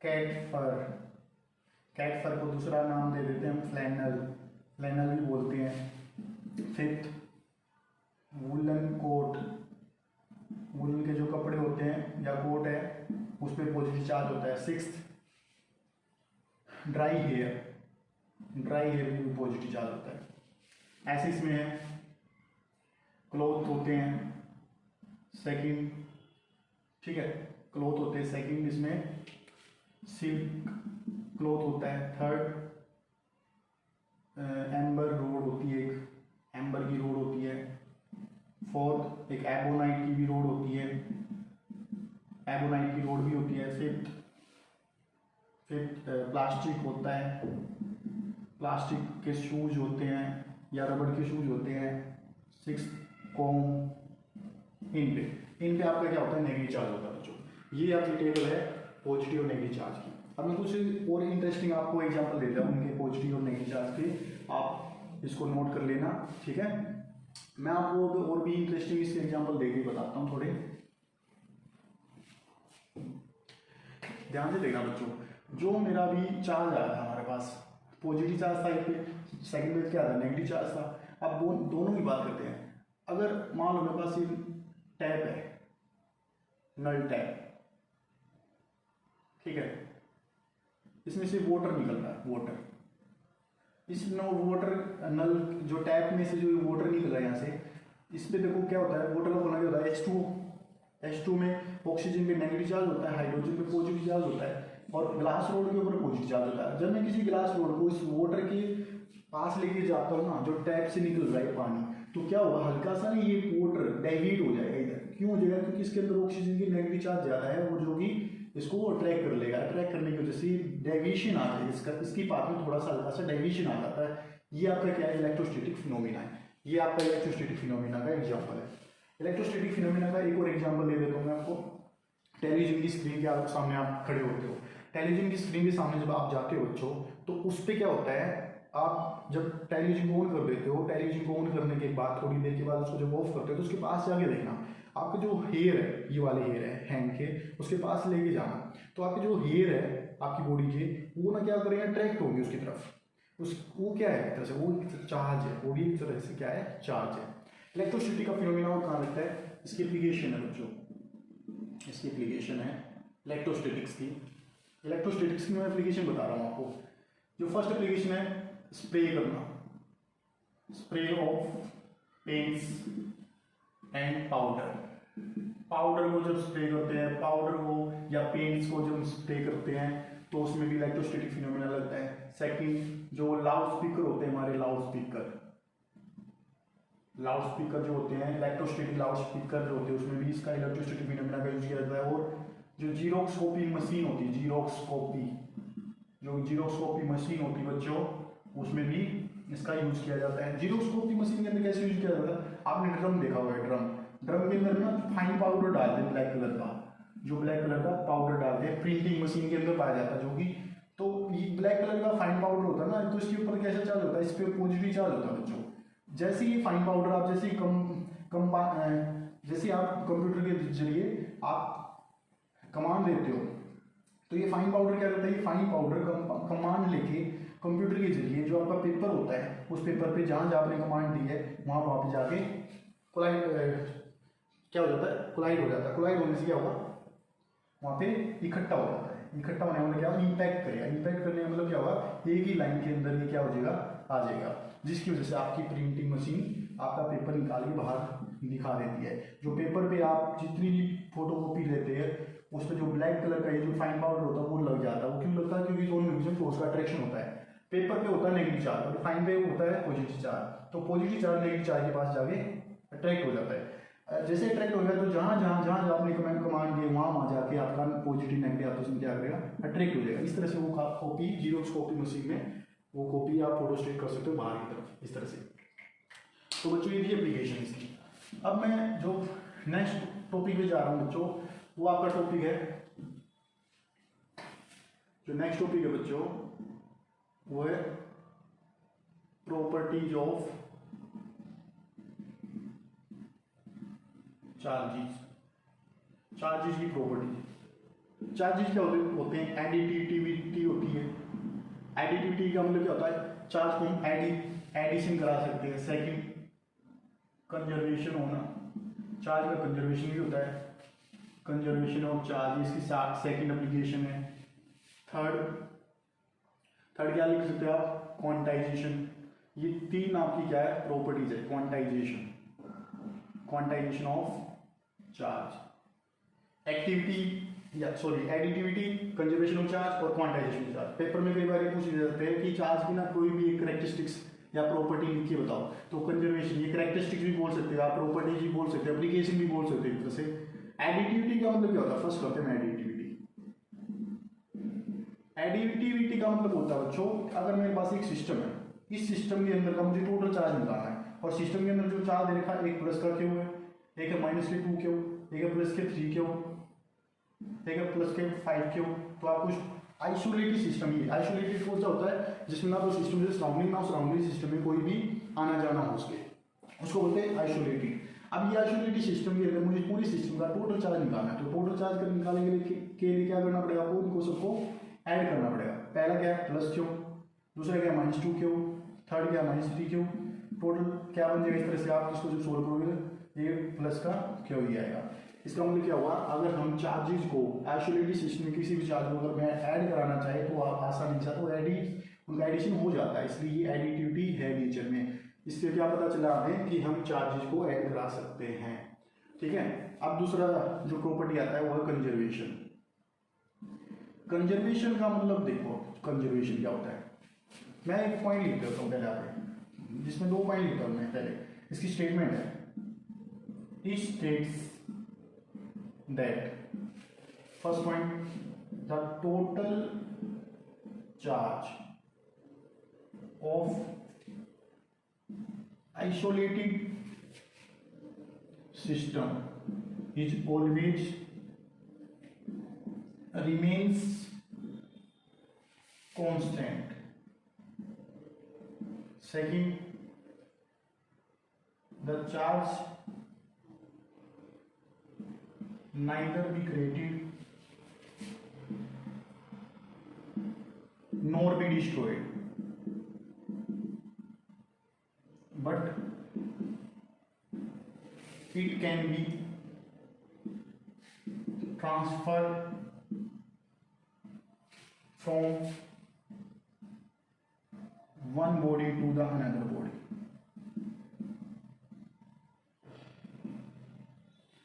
कैट फर, कैट फर को दूसरा नाम दे देते हैं हम फ्लैनल, फ्लैनल भी बोलते हैं। फिफ्थ वूलन कोट, वूलन के जो कपड़े होते हैं या कोट है उस पर पॉजिटिव चार्ज होता है। Sixth dry hair, dry hair में भी पॉजिटिव चार्ज होता है। ऐसे इसमें है क्लॉथ होते हैं सेकंड, ठीक है, क्लॉथ होते हैं सेकंड, इसमें सिल्क क्लॉथ होता है। थर्ड एम्बर रोड होती है, एक एम्बर की रोड होती है। फोर्थ एक एबोनाइट की भी रोड होती है, एबोनाइट की रोड भी होती है। फिफ्थ प्लास्टिक होता है, प्लास्टिक के शूज होते हैं या रबड़ के शूज होते हैं। सिक्स कॉम, इन पे आपका क्या होता है, नेगेटिव चार्ज होता है बच्चों। ये आपकी टेबल है पॉजिटिव और नेगेटिव चार्ज की। अब मैं कुछ और इंटरेस्टिंग आपको एग्जांपल देता हूँ उनके पॉजिटिव और नेगेटिव चार्ज के, आप इसको नोट कर लेना, ठीक है। मैं आपको और भी इंटरेस्टिंग इसके एग्जांपल देके बताता हूँ थोड़े, ध्यान से देखना बच्चों। जो मेरा भी चार्ज आया था हमारे पास, पॉजिटिव चार्ज था एक पे, सेकंड में क्या था, नेगेटिव चार्ज था। अब दोनों की बात करते हैं। अगर मान लो मेरे पास ये टैप है, नल टैप, ठीक है, इसमें से वाटर निकल रहा है, वाटर, इस वाटर नल जो टैप में से जो वाटर निकल रहा है यहाँ से, इस पे देखो क्या होता है, वाटर का बना क्या होता है, H2 में ऑक्सीजन पे नेगेटिव चार्ज होता है, हाइड्रोजन पे पॉजिटिव चार्ज होता है, और ग्लास रोड के ऊपर पॉजिटिव चार्ज होता है। जब मैं किसी ग्लास रोड को इस वाटर के पास लेके जाता हूँ ना, जो टैप से निकल रहा है पानी, तो क्या होगा, हल्का सा ना ये वाटर डाइल्यूट हो जाएगा इधर। क्यों हो जाएगा, क्योंकि इसके अंदर ऑक्सीजन की नेगेटिव चार्ज ज़्यादा है, वो जो कि इसको अट्रैक्ट कर लेगा। अट्रैक्ट करने की वजह से डेविएशन आ जाएगा इसका, इसकी पाथ में थोड़ा सा हल्का सा डेविएशन आ जाता है। ये आपका क्या है, इलेक्ट्रोस्टैटिक फिनोमिना है। ये आपका इलेक्ट्रोस्टैटिक फिनोमिना का एग्जाम्पल है। इलेक्ट्रोस्टैटिक फिनोमिना का एक और एग्जाम्पल दे देता हूँ मैं आपको। टेलीविजन की स्क्रीन के आपके सामने आप खड़े होते हो, टेलीविजन की स्क्रीन के सामने जब आप जाते हो बच्चों, तो उस पर क्या होता है, आप जब टेलीविजन को ऑन कर देते हो, टेलीविजन को ऑन करने के बाद थोड़ी देर के बाद उसको जब ऑफ करते हो, तो उसके पास जाके देखना, आपके जो हेयर है, ये वाले हेयर है हैंड के, उसके पास लेके जाना, तो आपके जो हेयर है आपकी बॉडी के, वो ना क्या करेंगे, अट्रैक्ट होंगे उसकी तरफ। वो क्या है, एक तरह से वो एक चार्ज है, वो भी एक तरह से क्या है, चार्ज है। इलेक्ट्रोसिटी का फिनोमिना और कहाँ लगता है, इसकी एप्लीकेशन है बच्चों, इसकी एप्लीकेशन है इलेक्ट्रोस्टैटिक्स की। इलेक्ट्रोस्टैटिक्स की मैं एप्लीकेशन बता रहा हूँ आपको। जो फर्स्ट एप्लीकेशन है, स्प्रे करना, spray of paints and powder. Powder को जब स्प्रे करते हैं, पाउडर को या पेंट्स को जब स्प्रे करते हैं, तो उसमें भी इलेक्ट्रोस्टैटिक फिनोमिना लगता है। सेकंड, जो लाउड स्पीकर होते हैं हमारे, लाउड स्पीकर जो होते हैं, इलेक्ट्रोस्टैटिक लाउड स्पीकर जो होते हैं, उसमें भी इसका इलेक्ट्रोस्टैटिक फिनोमिना का यूज किया जाता है। और जो जीरोस्कोपी मशीन होती है, जीरोस्कोपी मशीन होती है बच्चों, उसमें भी इसका यूज किया जाता है। जीरोस्कोपी मशीन के अंदर कैसे यूज किया जाता है, आपने ड्रम देखा हुआ है, ड्रम के अंदर ना फाइन पाउडर डालते हैं ब्लैक कलर का, जो ब्लैक कलर का पाउडर डालते हैं, प्रिंटिंग मशीन के अंदर पाया जाता है, जो कि तो ये ब्लैक कलर का फाइन पाउडर होता है ना, तो इसके ऊपर कैसा चार्ज होता है, इस पर पॉजिटिव चार्ज होता है बच्चों। जैसे ही फाइन पाउडर आप जैसे आप कंप्यूटर के जरिए आप कमांड देते हो, तो ये फाइन पाउडर क्या करता है, ये फाइन पाउडर कमांड लेके कंप्यूटर के जरिए जो आपका पेपर होता है, उस पेपर पे जहाँ जहाँ आपने कमांड दी है वहाँ पे जाके कोलाइड क्या हो जाता है, कोलाइड हो जाता है। कोलाइड होने से क्या होगा, वहाँ पे इकट्ठा हो जाता है। इकट्ठा होने वाला क्या, इम्पैक्ट करेगा। इम्पैक्ट करने का मतलब क्या होगा, एक ही लाइन के अंदर ये क्या हो जाएगा, आ जाएगा, जिसकी वजह से आपकी प्रिंटिंग मशीन आपका पेपर निकाल के बाहर दिखा देती है। जो पेपर पे आप जितनी भी फोटोकॉपी लेते हैं उस पर जो ब्लैक कलर का ये जो फाइन पाउडर होता है वो लग जाता है। वो क्यों लगता है, क्योंकि दोनों म्यूजियम फोर्स का अट्रैक्शन होता है। पेपर पे होता है नेगेटिव चार्ज और फाइन पे होता है पॉजिटिव चार्ज, तो पॉजिटिव चार्ज नेगेटिव चार्ज के पास जाके अट्रैक्ट हो जाता है। जैसे अट्रैक्ट हो गया तो जहाँ आपने कमांड दिए वहाँ जाके आपका पॉजिटिव नेगेटिव आपस में क्या करेगा, अट्रैक्ट हो जाएगा। इस तरह से वो कॉपी जीरोस्कोपी मशीन में वो कॉपी आप फोटोस्टेट कर सकते हो बाहर की तरफ, इस तरह से। तो बच्चों ये थी एप्लीकेशन इसकी। अब मैं जो नेक्स्ट टॉपिक पे जा रहा हूँ बच्चों, वो आपका टॉपिक है, जो नेक्स्ट टॉपिक है बच्चों वो है प्रॉपर्टीज ऑफ चार्जेस। चार्जेस की प्रॉपर्टी। चार्जेस क्या होते हैं, एडिटिविटी होती है। एडिटिविटी का मतलब क्या होता है, चार्ज को हम एडिशन करा सकते हैं। सेकंड, कंजर्वेशन होना, चार्ज का कंजर्वेशन भी होता है, कंजर्वेशन ऑफ चार्ज, इसकी सेकंड एप्लीकेशन है। थर्ड क्या लिख सकते हो आप, क्वांटाइजेशन। ये तीन आपकी क्या है, प्रॉपर्टीज है। Quantisation of charge, additivity, conservation of charge और क्वांटाइजेशन ऑफ चार्ज। पेपर में कई बार ये पूछ जाते हैं कि चार्ज की ना कोई भी एक कैरेक्टरिस्टिक्स या प्रॉपर्टी लिख के बताओ, तो कंजर्वेशन, ये कैरेक्टरिस्टिक्स भी बोल सकते हो आप, प्रॉपर्टीज भी बोल सकते हो, एप्लीकेशन भी बोल सकते हो एक तरह से। एडिटिविटी का मतलब क्या होता है, फर्स्ट करते हैं एडिटिविटी। एडिटिविटी का मतलब होता है बच्चों, अगर मेरे पास एक सिस्टम है, इस सिस्टम के अंदर का मुझे टोटल चार्ज निकालना है, और सिस्टम के अंदर जो चार्ज दे रखा है, एक प्लस का क्यू है, एक है माइनस के 2 क्यू, एक है प्लस के 3 क्यू, एक है प्लस के 5 क्यू। तो आप कुछ आइसोलेटेड सिस्टम, ही आइसोलेटेड कौन सा होता है, जिसमें ना तो सिस्टम से सराउंडिंग ना सराउंडिंग सिस्टम में कोई भी आना जाना हो उसको बोलते हैं आइसोलेटेड। अब ये आइसोलेटेड सिस्टम के अंदर मुझे पूरी सिस्टम का टोटल चार्ज निकालना है, तो टोटल चार्ज कर निकालने के लिए क्या करना पड़ेगा, आपको इनको सबको ऐड करना पड़ेगा। पहला क्या है, प्लस क्यू, दूसरा क्या है, माइनस 2 क्यू, थर्ड क्या है, माइनस 3 क्यू। टोटल क्या बन जाएगा, इस तरह से आप इसको जब सोल्व करोगे ये प्लस का क्यू ही आएगा। इसका मतलब क्या हुआ, अगर हम चार्जेस को आइसोलेटेड सिस्टम में किसी भी चार्ज को अगर मैं ऐड कराना चाहे तो आप आसानी से तो उनका एडिशन हो जाता है, इसलिए ये एडिटिविटी है नेचर में। इससे क्या पता चला हमें कि हम चार्जेस को ऐड करा सकते हैं, ठीक है। अब दूसरा जो प्रॉपर्टी आता है वो है कंजर्वेशन। कंजर्वेशन का मतलब देखो, कंजर्वेशन क्या होता है, मैं एक पॉइंट लिख देता हूँ पहले आपको, जिसमें 2 पॉइंट लिखता हूँ मैं पहले। इसकी स्टेटमेंट है, it states that, first point, the total charge of isolated system is always remains constant. Second, the charge neither be created nor be destroyed, but it can be transferred from one body to the another body.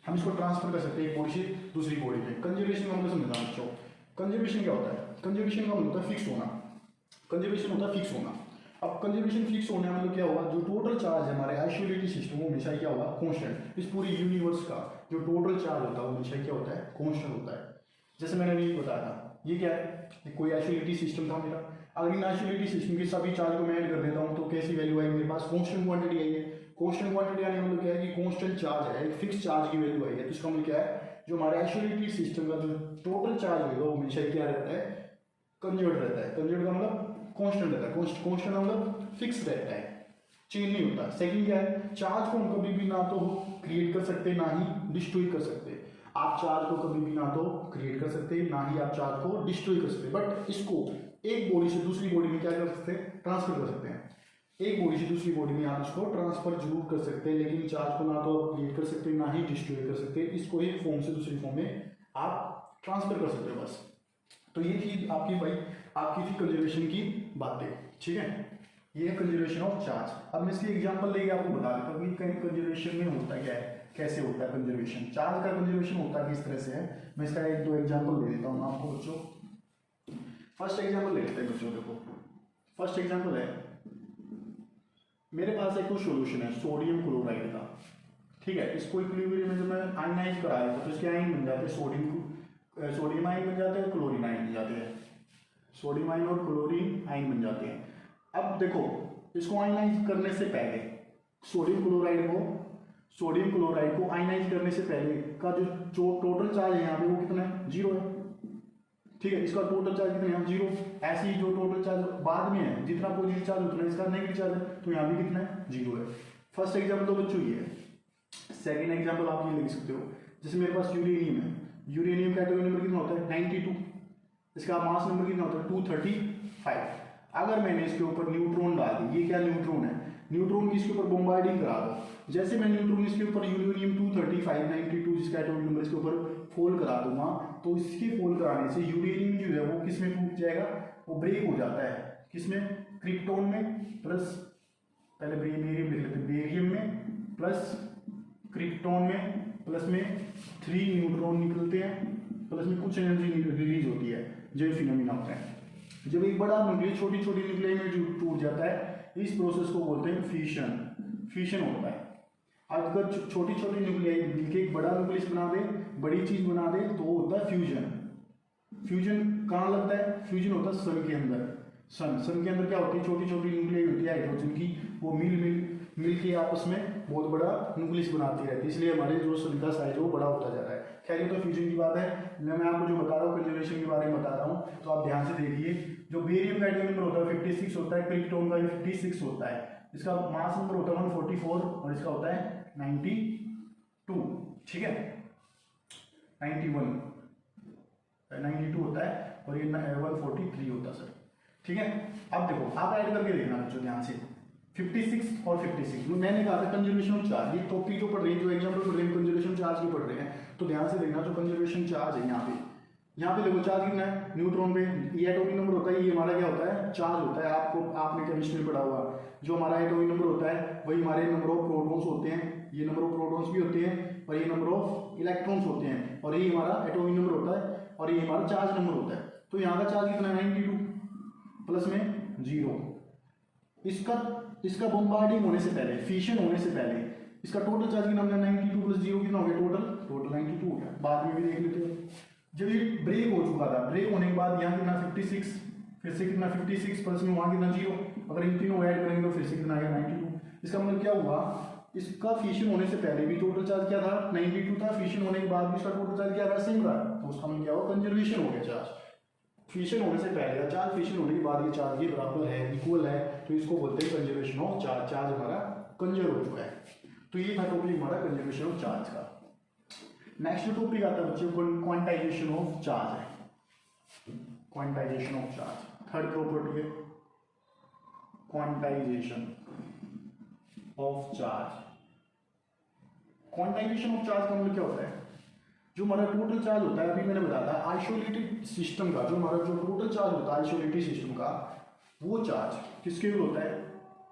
हम इसको transfer कर सकते हैं एक body से दूसरी body पे। Conservation का मतलब समझना बच्चों, कंजर्वेशन क्या होता है, कंजर्वेशन का मतलब होता है फिक्स होना। कंजर्वेशन होता है फिक्स होना। अब कंजर्वेशन फिक्स होने का मतलब क्या होगा, जो टोटल चार्ज है हमारे आइसोलेटेड सिस्टम वो हमेशा क्या होगा, कांस्टेंट। इस पूरी यूनिवर्स का जो टोटल चार्ज होता है वो हमेशा क्या होता है, कांस्टेंट होता है। जैसे मैंने अभी बताया था, ये क्या है, ये कोई आइसोलेटेड सिस्टम था मेरा। अगर इन आइसोलेटेड सिस्टम के सभी चार्ज को मैं ऐड कर देता हूँ तो कैसी वैल्यू आई मेरे पास, कांस्टेंट क्वांटिटी आई है। कांस्टेंट क्वांटिटी आने मतलब क्या है कि कांस्टेंट चार्ज है, एक फिक्स चार्ज की वैल्यू आई है। तो इसका मतलब क्या है, जो हमारे आइसोलेटेड सिस्टम का जो टोटल चार्ज होगा वो हमेशा क्या रहता है, कंजर्व रहता है। कंजर्व का मतलब कांस्टेंट रहता है, कांस्टेंट मतलब फिक्स रहता है, चेंज नहीं होता। सेकंड क्या है, चार्ज को हम कभी भी ना तो क्रिएट कर सकते ना ही डिस्ट्रॉय कर सकते। आप चार्ज को कभी भी ना तो क्रिएट कर सकते ना ही आप चार्ज को डिस्ट्रॉय कर सकते, बट इसको एक बॉडी से दूसरी बॉडी में क्या कर सकते हैं, ट्रांसफर कर सकते हैं। एक बॉडी से दूसरी बॉडी में आप इसको ट्रांसफर जरूर कर सकते हैं, लेकिन चार्ज को ना तो आप क्रिएट कर सकते ना ही डिस्ट्रॉय कर सकते। इसको एक फॉर्म से दूसरी फॉर्म में आप ट्रांसफर कर सकते हो बस। तो ये थी आपकी भाई आपकी थी कंजर्वेशन की बातें, ठीक है। ये है कंजर्वेशन ऑफ चार्ज। अब मैं इसकी एग्जांपल लेके आपको बता देता हूँ कि कहीं कंजर्वेशन में होता क्या है, कैसे होता है कंजर्वेशन। चार्ज का कंजर्वेशन होता किस तरह से है, मैं इसका एक दो एग्जांपल दे देता हूँ आपको बच्चों। फर्स्ट एग्जांपल ले लेते हैं बच्चों, देखो फर्स्ट एग्जांपल है, मेरे पास एक सॉल्यूशन है सोडियम क्लोराइड का, ठीक है। इसको इक्विलिब्रियम में जब मैं आयनाइज करा देता तो इसके आयन बन जाते हैं, सोडियम आयन बन जाते हैं, क्लोरीन आयन बन जाते हैं, सोडियम आयन और क्लोरीन आयन बन जाते हैं। अब देखो इसको आयनाइज करने से पहले सोडियम क्लोराइड को आयनाइज करने से पहले का जो टोटल चार्ज है यहाँ पे वो कितना है, 0 है, ठीक है। इसका टोटल चार्ज कितना है, 0। ऐसे ही जो टोटल चार्ज बाद में है, जितना पॉजिटिव चार्ज उतना इसका नेगेटिव चार्ज है, तो यहाँ भी कितना है, 0 है। फर्स्ट एग्जाम्पल तो बच्चों ये है। सेकेंड एग्जाम्पल आप ये लिख सकते हो, जैसे मेरे पास यूरेनियम है, यूरेनियम का एटॉमिक नंबर कितना होता है, 92, इसका मास नंबर कितना होता है, 235। अगर मैंने इसके ऊपर न्यूट्रॉन डाल दी, ये क्या न्यूट्रॉन है, न्यूट्रॉन की इसके ऊपर बॉम्बार्डिंग करा दो, जैसे मैं न्यूट्रॉन इसके ऊपर यूरेनियम 235 92 जिसका एटॉमिक नंबर इसके ऊपर फोल्ड करा दूंगा, तो इसके फोल्ड कराने से यूरेनियम जो है वो किस में टूट जाएगा, वो ब्रेक हो जाता है, किसमें, क्रिप्टॉन में, प्लस पहले बेरियम लिख लेते हैं, बेरियम में प्लस क्रिप्टॉन में, प्लस में 3 न्यूट्रॉन निकलते हैं, प्लस में कुछ एनर्जी रिलीज होती है, जो फिनोमिना होता है। जब एक बड़ा न्यूक्लियस छोटी छोटी न्यूक्लियस में टूट जाता है, इस प्रोसेस को बोलते हैं फिशन होता है। अगर छोटी छोटी न्यूक्लियस मिलकर एक बड़ा न्यूक्लियस बना दे, बड़ी चीज बना दे, तो वो होता है फ्यूजन कहाँ लगता है, फ्यूजन होता है सन के अंदर। सन के अंदर क्या होती है, छोटी छोटी न्यूक्लियस होती है हाइड्रोजन की, वो मिल के आपस में बहुत बड़ा न्यूक्लियस बनाती रहती है, इसलिए हमारे जो सन का साइज वो बड़ा होता जा रहा है। खैर ये तो फ्यूजन की बात है, मैं आपको जो बता रहा हूँ कंजर्वेशन के बारे में बता रहा हूँ, तो आप ध्यान से देखिए। जो बेरियम का एटॉमिक नंबर होता है 56 होता है, क्रिप्टॉन का 56 होता है, इसका मास नंबर होता है 144 और इसका होता है 92, ठीक है, 92 होता है और ये 143 होता है सर, ठीक है। अब देखो आप ऐड करके देखना बच्चों ध्यान से, 56 और 56। मैंने कहा था कंजर्वेशन ऑफ चार्ज, ये टॉपिक जो पढ़ रही है, जो एग्जाम्पल पढ़ रहे हैं कंजर्वेशन चार्ज की पढ़ रहे हैं, तो ध्यान से देखना। जो कंजर्वेशन चार्ज है यहाँ पे देखो चार्ज कितना है, न्यूट्रॉन पे ये एटॉमिक नंबर होता है, ये हमारा क्या होता है, चार्ज होता है। आपने केमिस्ट्री में पढ़ा हुआ, जो हमारा एटॉमिक नंबर होता है वही हमारे नंबर ऑफ प्रोटॉन्स होते हैं, ये नंबर ऑफ प्रोटॉन्स भी होते हैं और ये नंबर ऑफ इलेक्ट्रॉन्स होते हैं, और ये हमारा एटॉमिक नंबर होता है और ये हमारा चार्ज नंबर होता है। तो यहाँ का चार्ज कितना है, 92 प्लस में 0। इसका बॉम्बार्डिंग होने से पहले, फिशन होने से पहले इसका टोटल चार्ज कितना, 92 प्लस 0 कितना हो गया, टोटल 92 हो गया। बाद में भी देख लेते हैं, जब ये ब्रेक हो चुका था, ब्रेक होने के बाद यहाँ कितना 56, फिर से कितना 56 प्लस में वहाँ कितना 0, अगर इन तीनों ऐड करेंगे तो फिर से कितना आ गया 92। इसका मतलब क्या हुआ, इसका फिशन होने से पहले भी टोटल चार्ज क्या था, 92 था, फिशन होने के बाद भी इसका टोटल चार्ज क्या रहा, सेम रहा, तो उसका मतलब क्या हुआ, कंजर्वेशन हो गया चार्ज। फिशन होने से पहले चार्ज, फिशन होने के बाद ये चार्ज ये बराबर है, इक्वल है, तो इसको बोलते हैं कंजर्वेशन ऑफ चार्ज। चार्ज हमारा कंजर्व हो चुका है। तो ये था टॉपिक हमारा कंजर्वेशन ऑफ चार्ज का। नेक्स्ट टॉपिक आता है बच्चों क्वांटाइजेशन ऑफ चार्ज है, quantisation of charge. Third property है quantisation of charge. Quantisation of charge का मतलब क्या होता है, जो हमारा टोटल चार्ज होता है, अभी मैंने बताया था आइसोलेटेड सिस्टम का, जो हमारा जो टोटल चार्ज होता है आइसोलेटेड सिस्टम का, वो चार्ज किसके इक्वल होता है,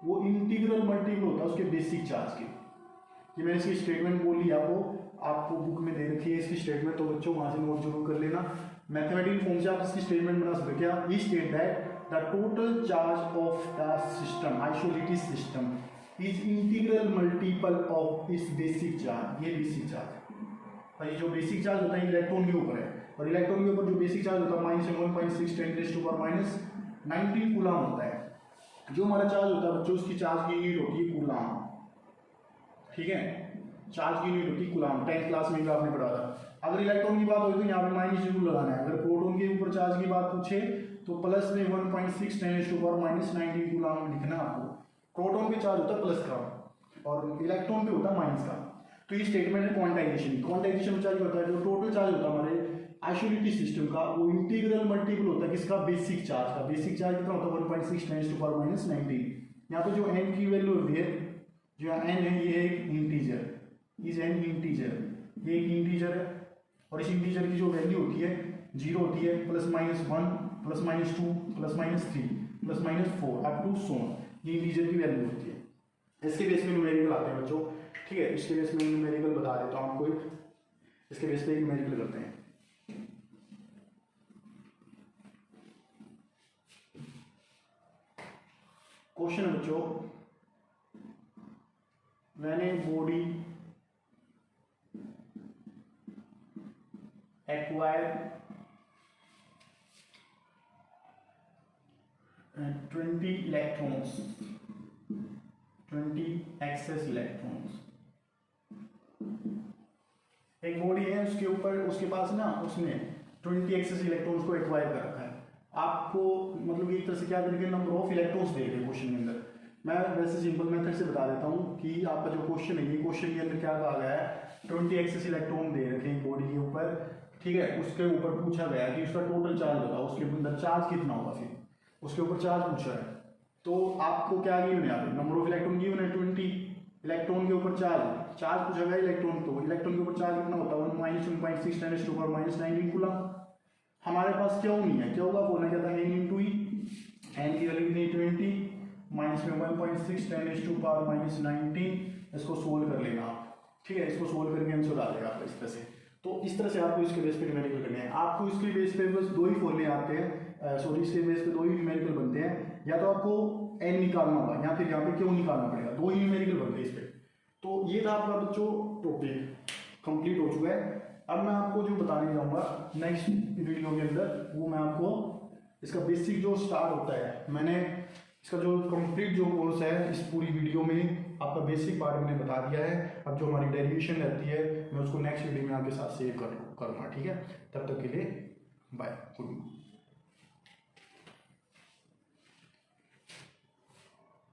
वो इंटीग्रल मल्टीपल होता है उसके बेसिक चार्ज के। ये मैंने इसकी स्टेटमेंट बोल ली आपको बुक में दे रखी है इसकी स्टेटमेंट, तो बच्चों वहां से नोट जरूर कर लेना। मैथमेटिकल फॉर्म से आप इसकी स्टेटमेंट बना सकते हो। क्या, we state that the total charge of the system, isolated system, is integral multiple of इस बेसिक चार्ज। ये बेसिक चार्ज है, और ये जो बेसिक चार्ज होता है इलेक्ट्रॉन के ऊपर है, और इलेक्ट्रॉन के ऊपर जो बेसिक चार्ज होता है -1.6 ×10⁻⁹ कूलम होता है। जो हमारा चार्ज होता है बच्चों, उसकी चार्ज की यूनिट होती है कूलम, ठीक है, चार्ज की यूनिट होती है कूलम। 10th क्लास में भी आपने पढ़ा था। अगर इलेक्ट्रॉन की बात हो तो यहाँ पे -2 लगाना है। अगर प्रोटॉन के ऊपर चार्ज की बात पूछे तो प्लस में 1.6 ×10⁻⁹ कूलम लिखना आपको। प्रोटॉन पे चार्ज होता है प्लस का और इलेक्ट्रॉन पे होता है माइनस का। तो ये स्टेटमेंट है क्वांटाइजेशन। क्वांटाइजेशन चार्ज होता है जो टोटल चार्ज होता है हमारे आइसोलेटेड सिस्टम का, वो इंटीग्रल मल्टीपल होता है किसका, बेसिक चार्ज का। बेसिक चार्ज कितना होता है 1.6 ×10⁻⁹। यहाँ पे जो n की वैल्यू होती है, जो n है ये एक इंटीजर, इज एन इंटीजर, ये एक इंटीजर है और इस इंटीजर की जो वैल्यू होती है 0 होती है, +-1 +-2 +-3 +-4 अप टू सो ऑन, ये इंटीजर की वैल्यू होती है। इसके बेस में न्यूमेरिकल आते हैं बच्चों, ठीक है। इसके बेस में न्यूमेरिकल बता देता हूँ आपको, इसके बेस पे न्यूमेरिकल करते हैं। क्वेश्चन है बच्चों, व्हेन ए बॉडी एक्वायर 20 इलेक्ट्रॉन्स, 20 एक्सेस इलेक्ट्रॉन्स। एक बॉडी है, उसके ऊपर उसके पास ना उसने 20 एक्सेस इलेक्ट्रॉन्स को एक्वायर कर रखा है। आपको मतलब एक तरह से क्या करेंगे, नंबर ऑफ इलेक्ट्रॉन्स दे रहे क्वेश्चन के अंदर। मैं वैसे सिंपल मेथड से बता देता हूँ कि आपका जो क्वेश्चन है, ये क्वेश्चन के अंदर क्या कहा गया है, 20 एक्सेस इलेक्ट्रॉन दे रखे हैं बॉडी के ऊपर, ठीक है। उसके ऊपर पूछा गया कि उसका टोटल चार्ज बताओ, उसके अंदर चार्ज कितना होगा, फिर उसके ऊपर चार्ज पूछा है। तो आपको क्या गिवन है, यहाँ पे नंबर ऑफ इलेक्ट्रॉन गिवन है 20, इलेक्ट्रॉन के ऊपर चार्ज पूछा गया इलेक्ट्रॉन, तो इलेक्ट्रॉन के ऊपर चार्ज कितना होता है 1.6 ×10⁻⁹ कूलम। हमारे पास क्यों नहीं है, क्यों का बोलना क्या था, n × e, n की वैल्यू कितनी 20 माइनस में 1.6 ×10⁻⁹, इसको सोल्व कर लेना आप, ठीक है। इसको सोल्व करके आंसर डालेगा आप इस तरह से। तो इस तरह से आपको इसके बेस पे न्यूमेरिकल करने हैं। आपको इसके बेस पे बस 2 ही फॉर्मूले आते हैं, सॉरी इसके बेस पे 2 ही न्यूमेरिकल बनते हैं। या तो आपको n निकालना होगा या फिर यहाँ पे क्यों निकालना पड़ेगा, 2 ही न्यूमेरिकल बनते हैं इस पे। तो ये था आपका बच्चों टॉपिक कंप्लीट हो चुका है। अब मैं आपको जो बताने जाऊँगा नेक्स्ट वीडियो के अंदर, वो मैं आपको इसका बेसिक जो स्टार्ट होता है, मैंने इसका जो कंप्लीट जो कोर्स है इस पूरी वीडियो में आपका बेसिक पार्ट मैंने बता दिया है। अब जो हमारी डेरिवेशन रहती है मैं उसको नेक्स्ट वीडियो में आपके साथ शेयर करूँगा, ठीक है। तब तक के लिए बाय, गुड।